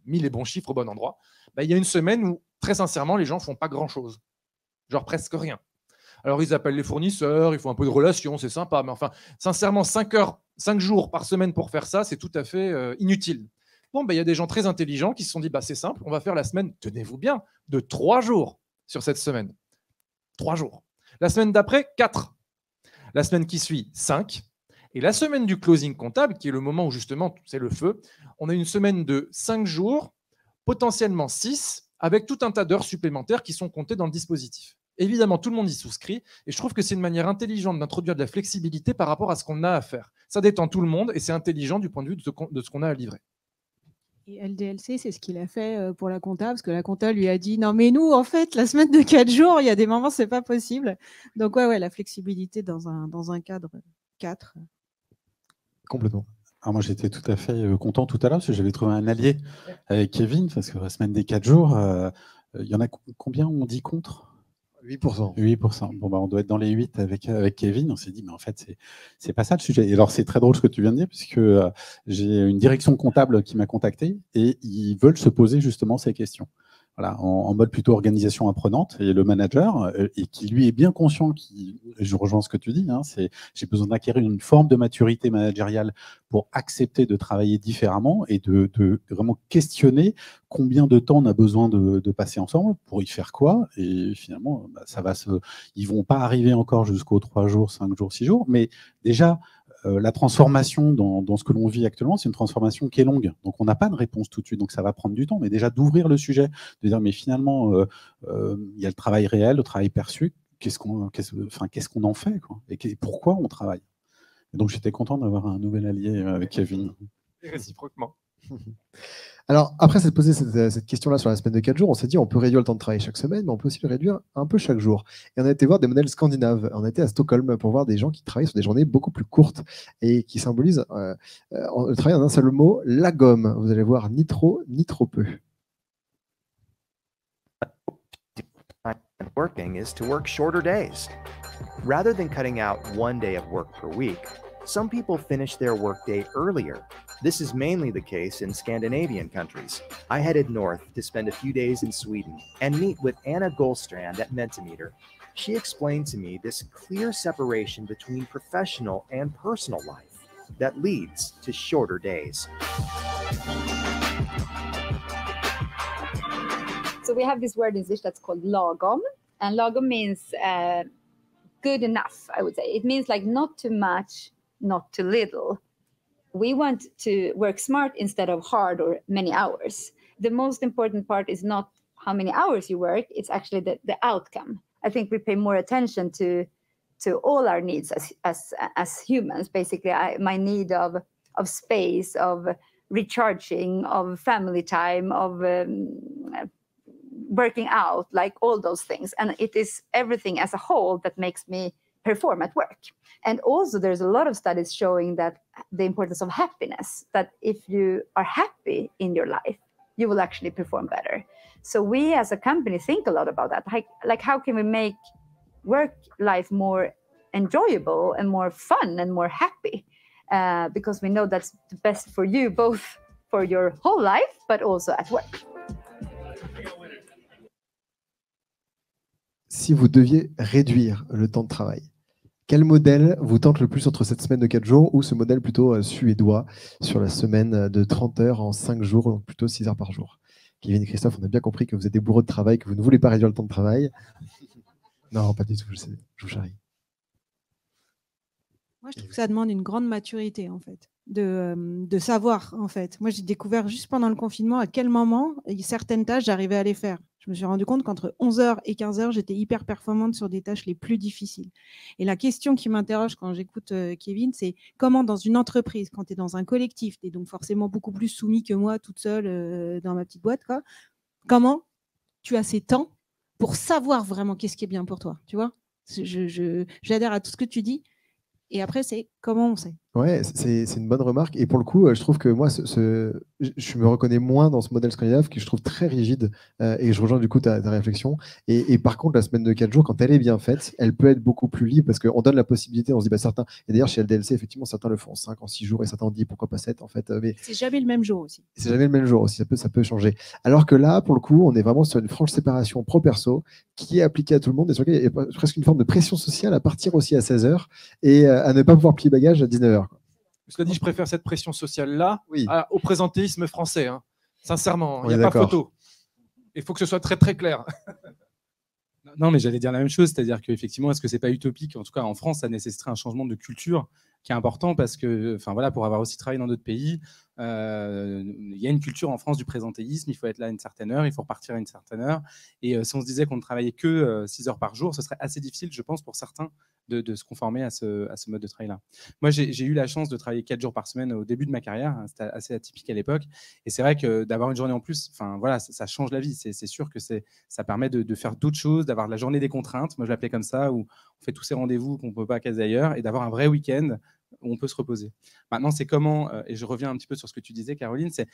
mis les bons chiffres au bon endroit, bah, il y a une semaine où, très sincèrement, les gens ne font pas grand-chose. Genre presque rien. Alors, ils appellent les fournisseurs, ils font un peu de relations, c'est sympa. Mais enfin, sincèrement, 5 jours par semaine pour faire ça, c'est tout à fait inutile. Bon, bah, y a des gens très intelligents qui se sont dit, bah, c'est simple, on va faire la semaine, tenez-vous bien, de 3 jours sur cette semaine. 3 jours. La semaine d'après, 4. La semaine qui suit, 5. Et la semaine du closing comptable, qui est le moment où justement c'est le feu, on a une semaine de 5 jours, potentiellement 6, avec tout un tas d'heures supplémentaires qui sont comptées dans le dispositif. Évidemment, tout le monde y souscrit, et je trouve que c'est une manière intelligente d'introduire de la flexibilité par rapport à ce qu'on a à faire. Ça détend tout le monde, et c'est intelligent du point de vue de ce qu'on a à livrer. Et LDLC, c'est ce qu'il a fait pour la compta, parce que la compta lui a dit « Non, mais nous, en fait, la semaine de 4 jours, il y a des moments, c'est pas possible. » Donc, ouais, la flexibilité dans un cadre 4. Complètement. Alors moi, j'étais tout à fait content tout à l'heure, parce que j'avais trouvé un allié avec Kevin, parce que la semaine des 4 jours, il y en a combien on dit contre ? 8%. 8%. Bon, bah, on doit être dans les 8 avec Kevin. On s'est dit, mais en fait, c'est pas ça le sujet. Et alors, c'est très drôle ce que tu viens de dire, puisque j'ai une direction comptable qui m'a contacté et ils veulent se poser justement ces questions. Voilà, en mode plutôt organisation apprenante. Et le manager, et qui lui est bien conscient, je rejoins ce que tu dis, hein, j'ai besoin d'acquérir une forme de maturité managériale pour accepter de travailler différemment et de vraiment questionner combien de temps on a besoin de passer ensemble pour y faire quoi. Et finalement, bah, ils vont pas arriver encore jusqu'aux 3 jours, 5 jours, 6 jours, mais déjà, la transformation dans ce que l'on vit actuellement, c'est une transformation qui est longue. Donc, on n'a pas de réponse tout de suite. Donc, ça va prendre du temps. Mais déjà, d'ouvrir le sujet, de dire, mais finalement, il y a le travail réel, le travail perçu. Qu'est-ce qu'on en fait, quoi, et pourquoi on travaille. Et donc, j'étais content d'avoir un nouvel allié avec Kevin. Et réciproquement. Alors, après s'être posé cette question-là sur la semaine de 4 jours, on s'est dit on peut réduire le temps de travail chaque semaine, mais on peut aussi le réduire un peu chaque jour. Et on a été voir des modèles scandinaves. On a été à Stockholm pour voir des gens qui travaillent sur des journées beaucoup plus courtes et qui symbolisent le travail en un seul mot, la gomme. Vous allez voir ni trop peu. Working is to work shorter days. Rather than cutting out 1 day of work per week, some people finish their workday earlier. This is mainly the case in Scandinavian countries. I headed north to spend a few days in Sweden and meet with Anna Goldstrand at Mentimeter. She explained to me this clear separation between professional and personal life that leads to shorter days. So we have this word in English that's called lagom, and lagom means good enough, I would say. It means like not too much, not too little. We want to work smart instead of hard or many hours. The most important part is not how many hours you work, it's actually the outcome. I think we pay more attention to all our needs as humans. Basically, my need of space, of recharging, of family time, of working out, like all those things. And it is everything as a whole that makes me perform at work. And also there's a lot of studies showing that the importance of happiness, that if you are happy in your life, you will actually perform better. So we as a company think a lot about that. Like how can we make work life more enjoyable and more fun and more happy? Because we know that's the best for you, both for your whole life, but also at work. Si vous deviez réduire le temps de travail, quel modèle vous tente le plus entre cette semaine de 4 jours ou ce modèle plutôt suédois sur la semaine de 30 heures en 5 jours, donc plutôt 6 heures par jour? Kevin et Christophe, on a bien compris que vous êtes des bourreaux de travail, que vous ne voulez pas réduire le temps de travail. Non, pas du tout, je vous charrie. Moi, je trouve que ça demande une grande maturité, en fait, de savoir, en fait. Moi, j'ai découvert juste pendant le confinement à quel moment certaines tâches, j'arrivais à les faire. Je me suis rendu compte qu'entre 11h et 15h, j'étais hyper performante sur des tâches les plus difficiles. Et la question qui m'interroge quand j'écoute Kevin, c'est comment dans une entreprise, quand tu es dans un collectif, tu es donc forcément beaucoup plus soumis que moi, toute seule dans ma petite boîte, quoi. Comment tu as ces temps pour savoir vraiment qu'est-ce qui est bien pour toi, tu vois? J'adhère à tout ce que tu dis. Et après, c'est comment on sait. Ouais, c'est une bonne remarque. Et pour le coup, je trouve que moi, je me reconnais moins dans ce modèle scandinave que je trouve très rigide. Et je rejoins du coup ta réflexion. Et par contre, la semaine de 4 jours, quand elle est bien faite, elle peut être beaucoup plus libre parce qu'on donne la possibilité. On se dit, bah, certains. Et d'ailleurs, chez LDLC, effectivement, certains le font en 5, en 6 jours et certains ont dit pourquoi pas 7 en fait. Mais C'est jamais le même jour aussi. c'est jamais le même jour aussi, ça peut changer. Alors que là, pour le coup, on est vraiment sur une franche séparation pro-perso qui est appliquée à tout le monde et sur laquelle il y a presque une forme de pression sociale à partir aussi à 16h et à ne pas pouvoir plier bagage à 19h. Cela dit, je préfère cette pression sociale-là au présentéisme français. Hein. Sincèrement, il n'y a pas photo. Il faut que ce soit très très clair. Non, mais j'allais dire la même chose, c'est-à-dire qu'effectivement, est-ce que c'est pas utopique? En tout cas, en France, ça nécessiterait un changement de culture qui est important parce que, enfin voilà, pour avoir aussi travaillé dans d'autres pays, il y a une culture en France du présentéisme. Il faut être là à une certaine heure, il faut repartir à une certaine heure. Et si on se disait qu'on ne travaillait que 6 heures par jour, ce serait assez difficile, je pense, pour certains de se conformer à ce mode de travail-là. Moi, j'ai eu la chance de travailler 4 jours par semaine au début de ma carrière. C'était assez atypique à l'époque. Et c'est vrai que d'avoir une journée en plus, enfin voilà, ça change la vie. C'est sûr que ça permet de faire d'autres choses, d'avoir la journée des contraintes. Moi, je l'appelais comme ça, où on fait tous ces rendez-vous qu'on ne peut pas caser ailleurs, et d'avoir un vrai week-end où on peut se reposer. Maintenant, c'est comment, et je reviens un petit peu sur ce que tu disais, Caroline, c'est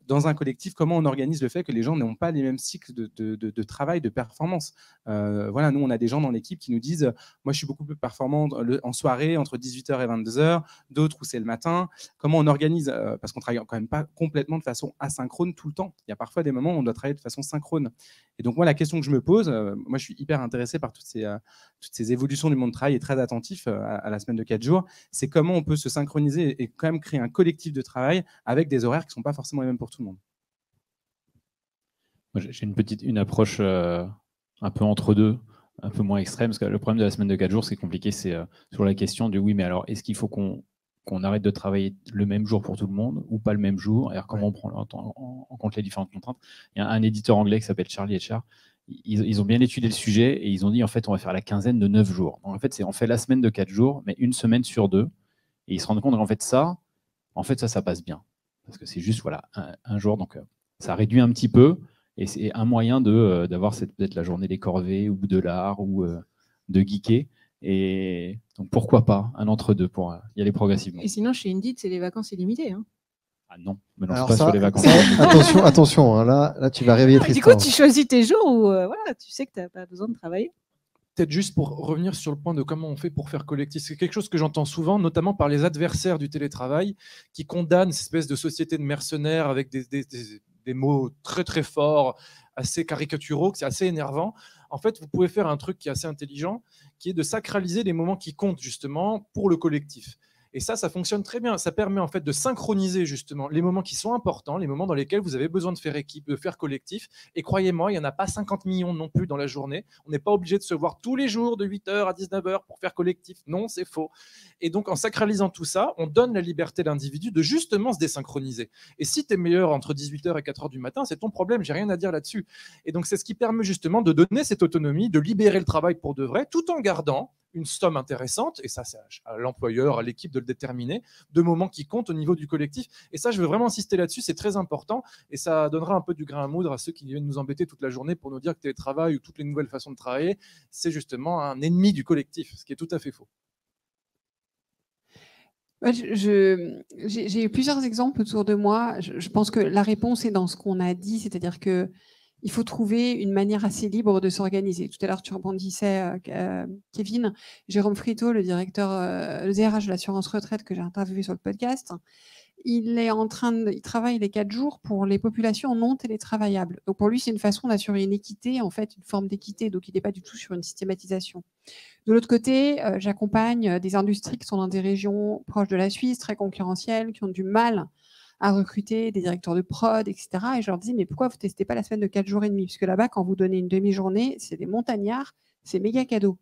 dans un collectif, comment on organise le fait que les gens n'ont pas les mêmes cycles de travail, de performance. Voilà, nous, on a des gens dans l'équipe qui nous disent, moi, je suis beaucoup plus performant en soirée, entre 18h et 22h, d'autres où c'est le matin. Comment on organise, parce qu'on ne travaille quand même pas complètement de façon asynchrone tout le temps. Il y a parfois des moments où on doit travailler de façon synchrone. Et donc, moi, la question que je me pose, moi, je suis hyper intéressé par toutes ces évolutions du monde du travail et très attentif à la semaine de 4 jours, c'est comment on peut se synchroniser et quand même créer un collectif de travail avec des horaires qui ne sont pas forcément les mêmes pour tout le monde. Moi, j'ai une approche un peu entre deux, un peu moins extrême, parce que le problème de la semaine de 4 jours, c'est compliqué, c'est sur la question du oui, mais alors, est-ce qu'il faut qu'on arrête de travailler le même jour pour tout le monde ou pas le même jour? Et alors, comment on prend en compte les différentes contraintes? Il y a un éditeur anglais qui s'appelle Charlie Etcher. Ils ont bien étudié le sujet et ils ont dit, en fait, on va faire la quinzaine de 9 jours. Donc, en fait, on fait la semaine de 4 jours, mais une semaine sur 2. Et ils se rendent compte qu'en fait, ça passe bien. Parce que c'est juste voilà, un jour. Donc, ça réduit un petit peu. Et c'est un moyen d'avoir peut-être la journée des corvées ou de l'art ou de geeker. Et donc, pourquoi pas un entre-deux pour y aller progressivement. Et sinon, chez Indeed, c'est les vacances illimitées. Hein. Ah non, me lance Alors pas ça, sur les vacances. attention, hein, là, tu vas réveiller Tristan. Du coup, tu choisis tes jours où voilà, tu sais que tu n'as pas besoin de travailler. Peut-être juste pour revenir sur le point de comment on fait pour faire collectif. C'est quelque chose que j'entends souvent, notamment par les adversaires du télétravail, qui condamnent cette espèce de société de mercenaires avec des mots très très forts, assez caricaturaux, que c'est assez énervant. En fait, vous pouvez faire un truc qui est assez intelligent, qui est de sacraliser les moments qui comptent justement pour le collectif. Et ça fonctionne très bien. Ça permet en fait de synchroniser justement les moments qui sont importants, les moments dans lesquels vous avez besoin de faire équipe, de faire collectif. Et croyez-moi, il n'y en a pas 50 millions non plus dans la journée. On n'est pas obligé de se voir tous les jours de 8h à 19h pour faire collectif. Non, c'est faux. Et donc, en sacralisant tout ça, on donne la liberté à l'individu de justement se désynchroniser. Et si tu es meilleur entre 18h et 4h du matin, c'est ton problème. J'ai rien à dire là-dessus. Et donc, c'est ce qui permet justement de donner cette autonomie, de libérer le travail pour de vrai, tout en gardant une somme intéressante, et ça c'est à l'employeur, à l'équipe de le déterminer, de moments qui comptent au niveau du collectif. Et ça, je veux vraiment insister là-dessus, c'est très important, et ça donnera un peu du grain à moudre à ceux qui viennent nous embêter toute la journée pour nous dire que télétravail ou toutes les nouvelles façons de travailler, c'est justement un ennemi du collectif, ce qui est tout à fait faux. J'ai eu plusieurs exemples autour de moi. Je pense que la réponse est dans ce qu'on a dit, c'est-à-dire que il faut trouver une manière assez libre de s'organiser. Tout à l'heure, tu rebondissais, Kevin. Jérôme Frito, le directeur, le DRH de l'assurance retraite que j'ai interviewé sur le podcast, il travaille les 4 jours pour les populations non télétravaillables. Donc pour lui, c'est une façon d'assurer une équité, en fait, une forme d'équité. Donc il n'est pas du tout sur une systématisation. De l'autre côté, j'accompagne des industries qui sont dans des régions proches de la Suisse, très concurrentielles, qui ont du mal à recruter des directeurs de prod, etc. Et je leur dis, mais pourquoi vous ne testez pas la semaine de 4 jours et demi? Parce que là-bas, quand vous donnez une demi-journée, c'est des montagnards, c'est méga cadeau.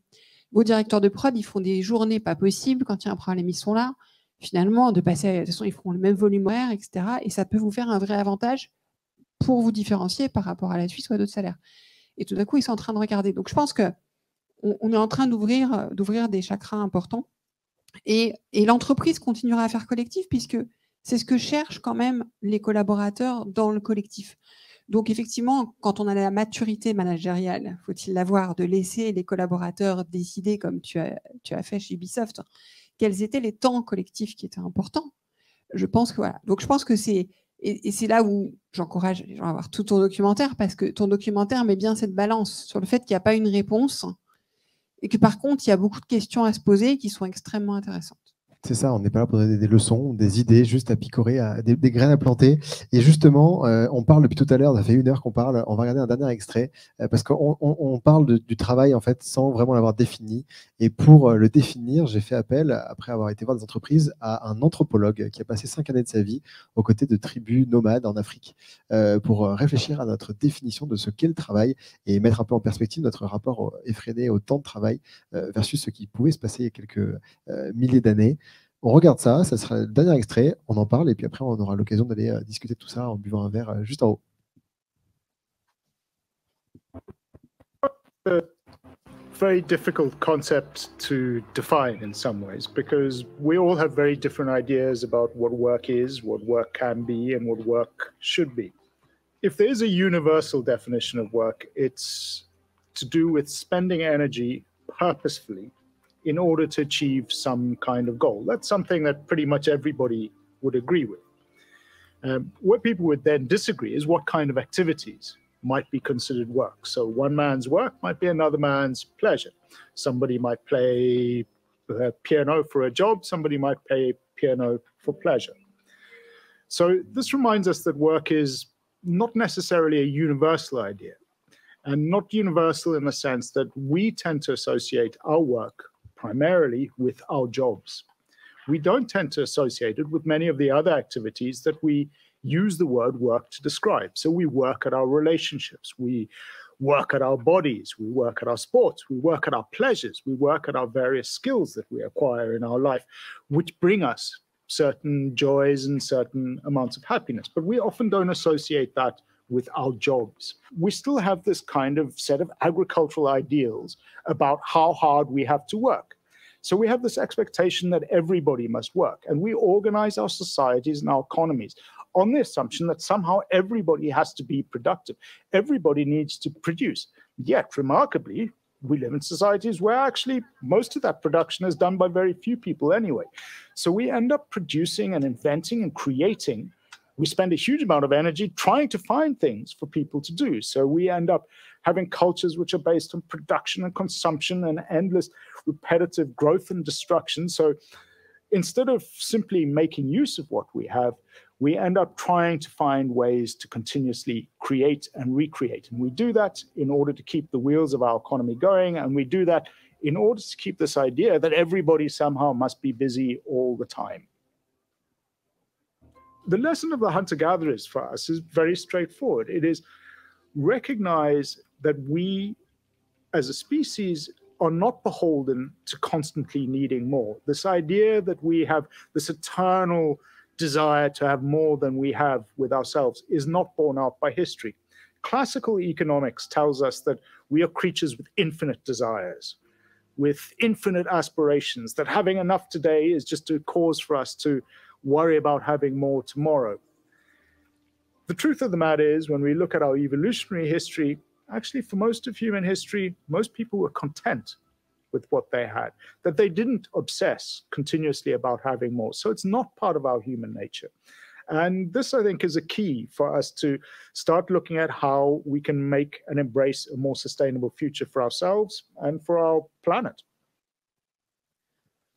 Vos directeurs de prod, ils font des journées pas possibles quand il y a un problème, ils sont là. Finalement, de toute façon, ils feront le même volume horaire, etc. Et ça peut vous faire un vrai avantage pour vous différencier par rapport à la Suisse ou à d'autres salaires. Et tout d'un coup, ils sont en train de regarder. Donc, je pense qu'on est en train d'ouvrir des chakras importants. Et l'entreprise continuera à faire collectif puisque c'est ce que cherchent quand même les collaborateurs dans le collectif. Donc, effectivement, quand on a la maturité managériale, faut-il l'avoir, de laisser les collaborateurs décider, comme tu as fait chez Ubisoft, quels étaient les temps collectifs qui étaient importants. Je pense que voilà. Donc je pense que c'est et c'est là où j'encourage les gens à voir tout ton documentaire, parce que ton documentaire met bien cette balance sur le fait qu'il n'y a pas une réponse et que par contre il y a beaucoup de questions à se poser qui sont extrêmement intéressantes. C'est ça, on n'est pas là pour donner des leçons, des idées, juste à picorer, des graines à planter. Et justement, on parle depuis tout à l'heure, ça fait 1 heure qu'on parle, on va regarder un dernier extrait, parce qu'on parle du travail en fait sans vraiment l'avoir défini. Et pour le définir, j'ai fait appel, après avoir été voir des entreprises, à un anthropologue qui a passé 5 années de sa vie aux côtés de tribus nomades en Afrique, pour réfléchir à notre définition de ce qu'est le travail et mettre un peu en perspective notre rapport effréné au temps de travail versus ce qui pouvait se passer il y a quelques milliers d'années. On regarde ça, ça sera le dernier extrait, on en parle et puis après on aura l'occasion d'aller discuter de tout ça en buvant un verre juste en haut. A very difficult concept to define in some ways, because we all have very different ideas about what work is, what work can be, and what work should be. If there is a universal definition of work, it's to do with spending energy purposefully in order to achieve some kind of goal. That's something that pretty much everybody would agree with. Where people would then disagree is what kind of activities might be considered work. So one man's work might be another man's pleasure. Somebody might play piano for a job, somebody might play piano for pleasure. So this reminds us that work is not necessarily a universal idea, and not universal in the sense that we tend to associate our work primarily with our jobs. We don't tend to associate it with many of the other activities that we use the word work to describe. So we work at our relationships, we work at our bodies, we work at our sports, we work at our pleasures, we work at our various skills that we acquire in our life, which bring us certain joys and certain amounts of happiness. But we often don't associate that with our jobs. We still have this kind of set of agricultural ideals about how hard we have to work. So we have this expectation that everybody must work, and we organize our societies and our economies on the assumption that somehow everybody has to be productive. Everybody needs to produce. Yet, remarkably, we live in societies where actually most of that production is done by very few people anyway. So we end up producing and inventing and creating. We spend a huge amount of energy trying to find things for people to do. So we end up having cultures which are based on production and consumption and endless repetitive growth and destruction. So instead of simply making use of what we have, we end up trying to find ways to continuously create and recreate. And we do that in order to keep the wheels of our economy going. And we do that in order to keep this idea that everybody somehow must be busy all the time. The lesson of the hunter-gatherers for us is very straightforward. It is recognize that we, as a species, are not beholden to constantly needing more. This idea that we have this eternal desire to have more than we have with ourselves is not borne out by history. Classical economics tells us that we are creatures with infinite desires, with infinite aspirations, that having enough today is just a cause for us to worry about having more tomorrow. The truth of the matter is, when we look at our evolutionary history, actually for most of human history, most people were content with what they had, that they didn't obsess continuously about having more. So it's not part of our human nature. And this, I think, is a key for us to start looking at how we can make and embrace a more sustainable future for ourselves and for our planet.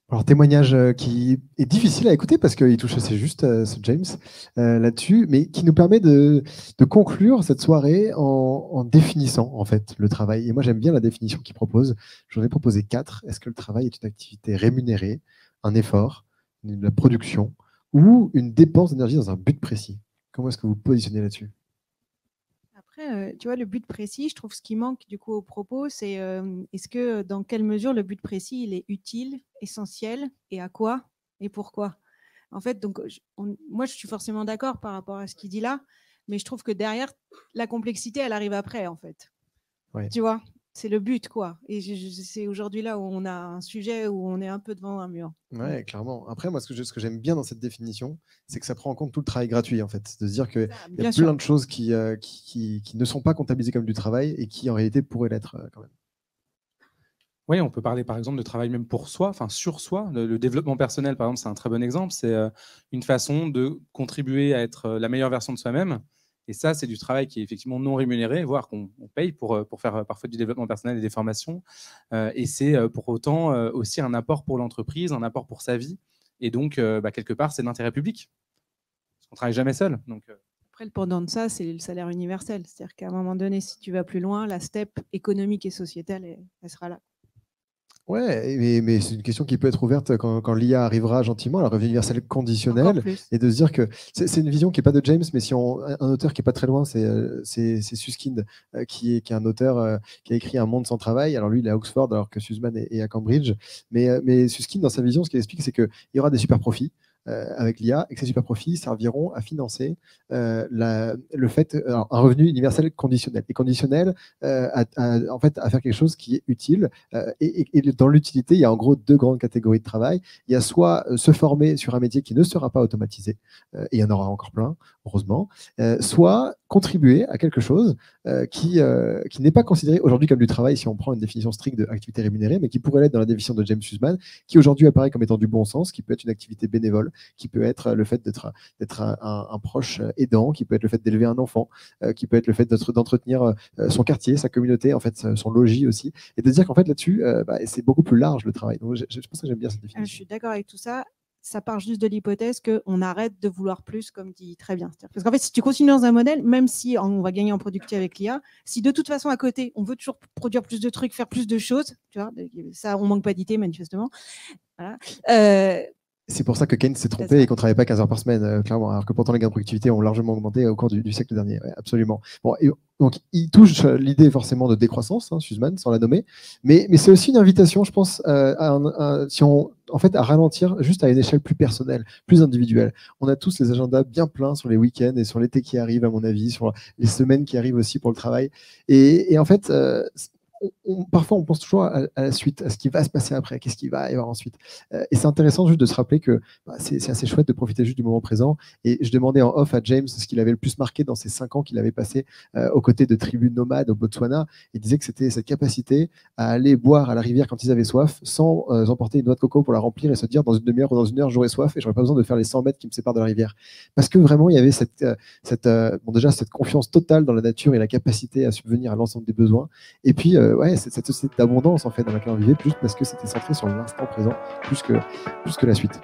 Alors, témoignage qui est difficile à écouter parce qu'il touche assez juste, ce James, là-dessus, mais qui nous permet de conclure cette soirée en définissant en fait le travail. Et moi, j'aime bien la définition qu'il propose. J'en ai proposé 4. Est-ce que le travail est une activité rémunérée, un effort, la production ou une dépense d'énergie dans un but précis? Comment est-ce que vous positionnez là-dessus? Après, tu vois, le but précis, je trouve ce qui manque du coup au propos, c'est est-ce que dans quelle mesure le but précis, il est utile, essentiel, et à quoi et pourquoi? En fait, donc, moi, je suis forcément d'accord par rapport à ce qu'il dit là, mais je trouve que derrière, la complexité, elle arrive après, en fait. Ouais. Tu vois, c'est le but, quoi. Et c'est aujourd'hui là où on a un sujet où on est un peu devant un mur. Ouais, clairement. Après, moi, ce que j'aime bien dans cette définition, c'est que ça prend en compte tout le travail gratuit, en fait. De se dire qu'il y a plein de choses qui ne sont pas comptabilisées comme du travail et qui, en réalité, pourraient l'être quand même. Oui, on peut parler par exemple de travail même pour soi, enfin sur soi. Le développement personnel, par exemple, c'est un très bon exemple. C'est une façon de contribuer à être la meilleure version de soi-même. Et ça, c'est du travail qui est effectivement non rémunéré, voire qu'on paye pour faire parfois du développement personnel et des formations. Et c'est pour autant aussi un apport pour l'entreprise, un apport pour sa vie. Et donc, quelque part, c'est d'intérêt public. Parce qu'on ne travaille jamais seul. Donc, Après, le pendant de ça, c'est le salaire universel. C'est-à-dire qu'à un moment donné, si tu vas plus loin, la step économique et sociétale, elle sera là. Ouais, mais c'est une question qui peut être ouverte quand l'IA arrivera gentiment, la revenu universel conditionnel, et de se dire que c'est une vision qui n'est pas de James, mais si un auteur qui n'est pas très loin, c'est Susskind, qui est un auteur qui a écrit Un monde sans travail. Alors lui, il est à Oxford, alors que Sussman est à Cambridge. Mais Susskind, dans sa vision, ce qu'il explique, c'est qu'il y aura des super profits avec l'IA, et que ces super profits serviront à financer le fait, un revenu universel conditionnel. Et conditionnel, en fait, à faire quelque chose qui est utile. Et dans l'utilité, il y a en gros 2 grandes catégories de travail. Il y a soit se former sur un métier qui ne sera pas automatisé, et il y en aura encore plein, heureusement, soit contribuer à quelque chose qui n'est pas considéré aujourd'hui comme du travail si on prend une définition stricte d'activité rémunérée, mais qui pourrait l'être dans la définition de James Sussman, qui aujourd'hui apparaît comme étant du bon sens, qui peut être une activité bénévole, qui peut être le fait d'être un proche aidant, qui peut être le fait d'élever un enfant, qui peut être le fait d'entretenir son quartier, sa communauté, en fait, son logis aussi, et de dire qu'en fait là-dessus, c'est beaucoup plus large le travail. Donc, je pense que j'aime bien cette définition. Je suis d'accord avec tout ça. Ça part juste de l'hypothèse qu'on arrête de vouloir plus, comme dit très bien. Parce qu'en fait, si tu continues dans un modèle, même si on va gagner en productivité avec l'IA, si de toute façon à côté, on veut toujours produire plus de trucs, faire plus de choses, tu vois, ça, on manque pas d'idées manifestement. Voilà. C'est pour ça que Keynes s'est trompé et qu'on ne travaillait pas 15 heures par semaine, clairement, alors que pourtant les gains de productivité ont largement augmenté au cours du siècle dernier. Ouais, absolument. Bon, donc, il touche l'idée forcément de décroissance, Sussman, sans la nommer, mais c'est aussi une invitation, je pense, à ralentir juste à une échelle plus personnelle, plus individuelle. On a tous les agendas bien pleins sur les week-ends et sur l'été qui arrive, à mon avis, sur les semaines qui arrivent aussi pour le travail. Et en fait, parfois, on pense toujours à la suite, à ce qui va se passer après, qu'est-ce qu'il va y avoir ensuite. Et c'est intéressant juste de se rappeler que c'est assez chouette de profiter juste du moment présent. Et je demandais en off à James ce qu'il avait le plus marqué dans ces 5 ans qu'il avait passé aux côtés de tribus nomades au Botswana. Il disait que c'était cette capacité à aller boire à la rivière quand ils avaient soif, sans emporter une noix de coco pour la remplir et se dire dans une demi-heure ou dans une heure, j'aurai soif et j'aurais pas besoin de faire les 100 mètres qui me séparent de la rivière. Parce que vraiment, il y avait cette confiance totale dans la nature et la capacité à subvenir à l'ensemble des besoins. Et puis, cette société d'abondance en fait dans laquelle on vivait, juste parce que c'était centré sur l'instant présent plus que la suite.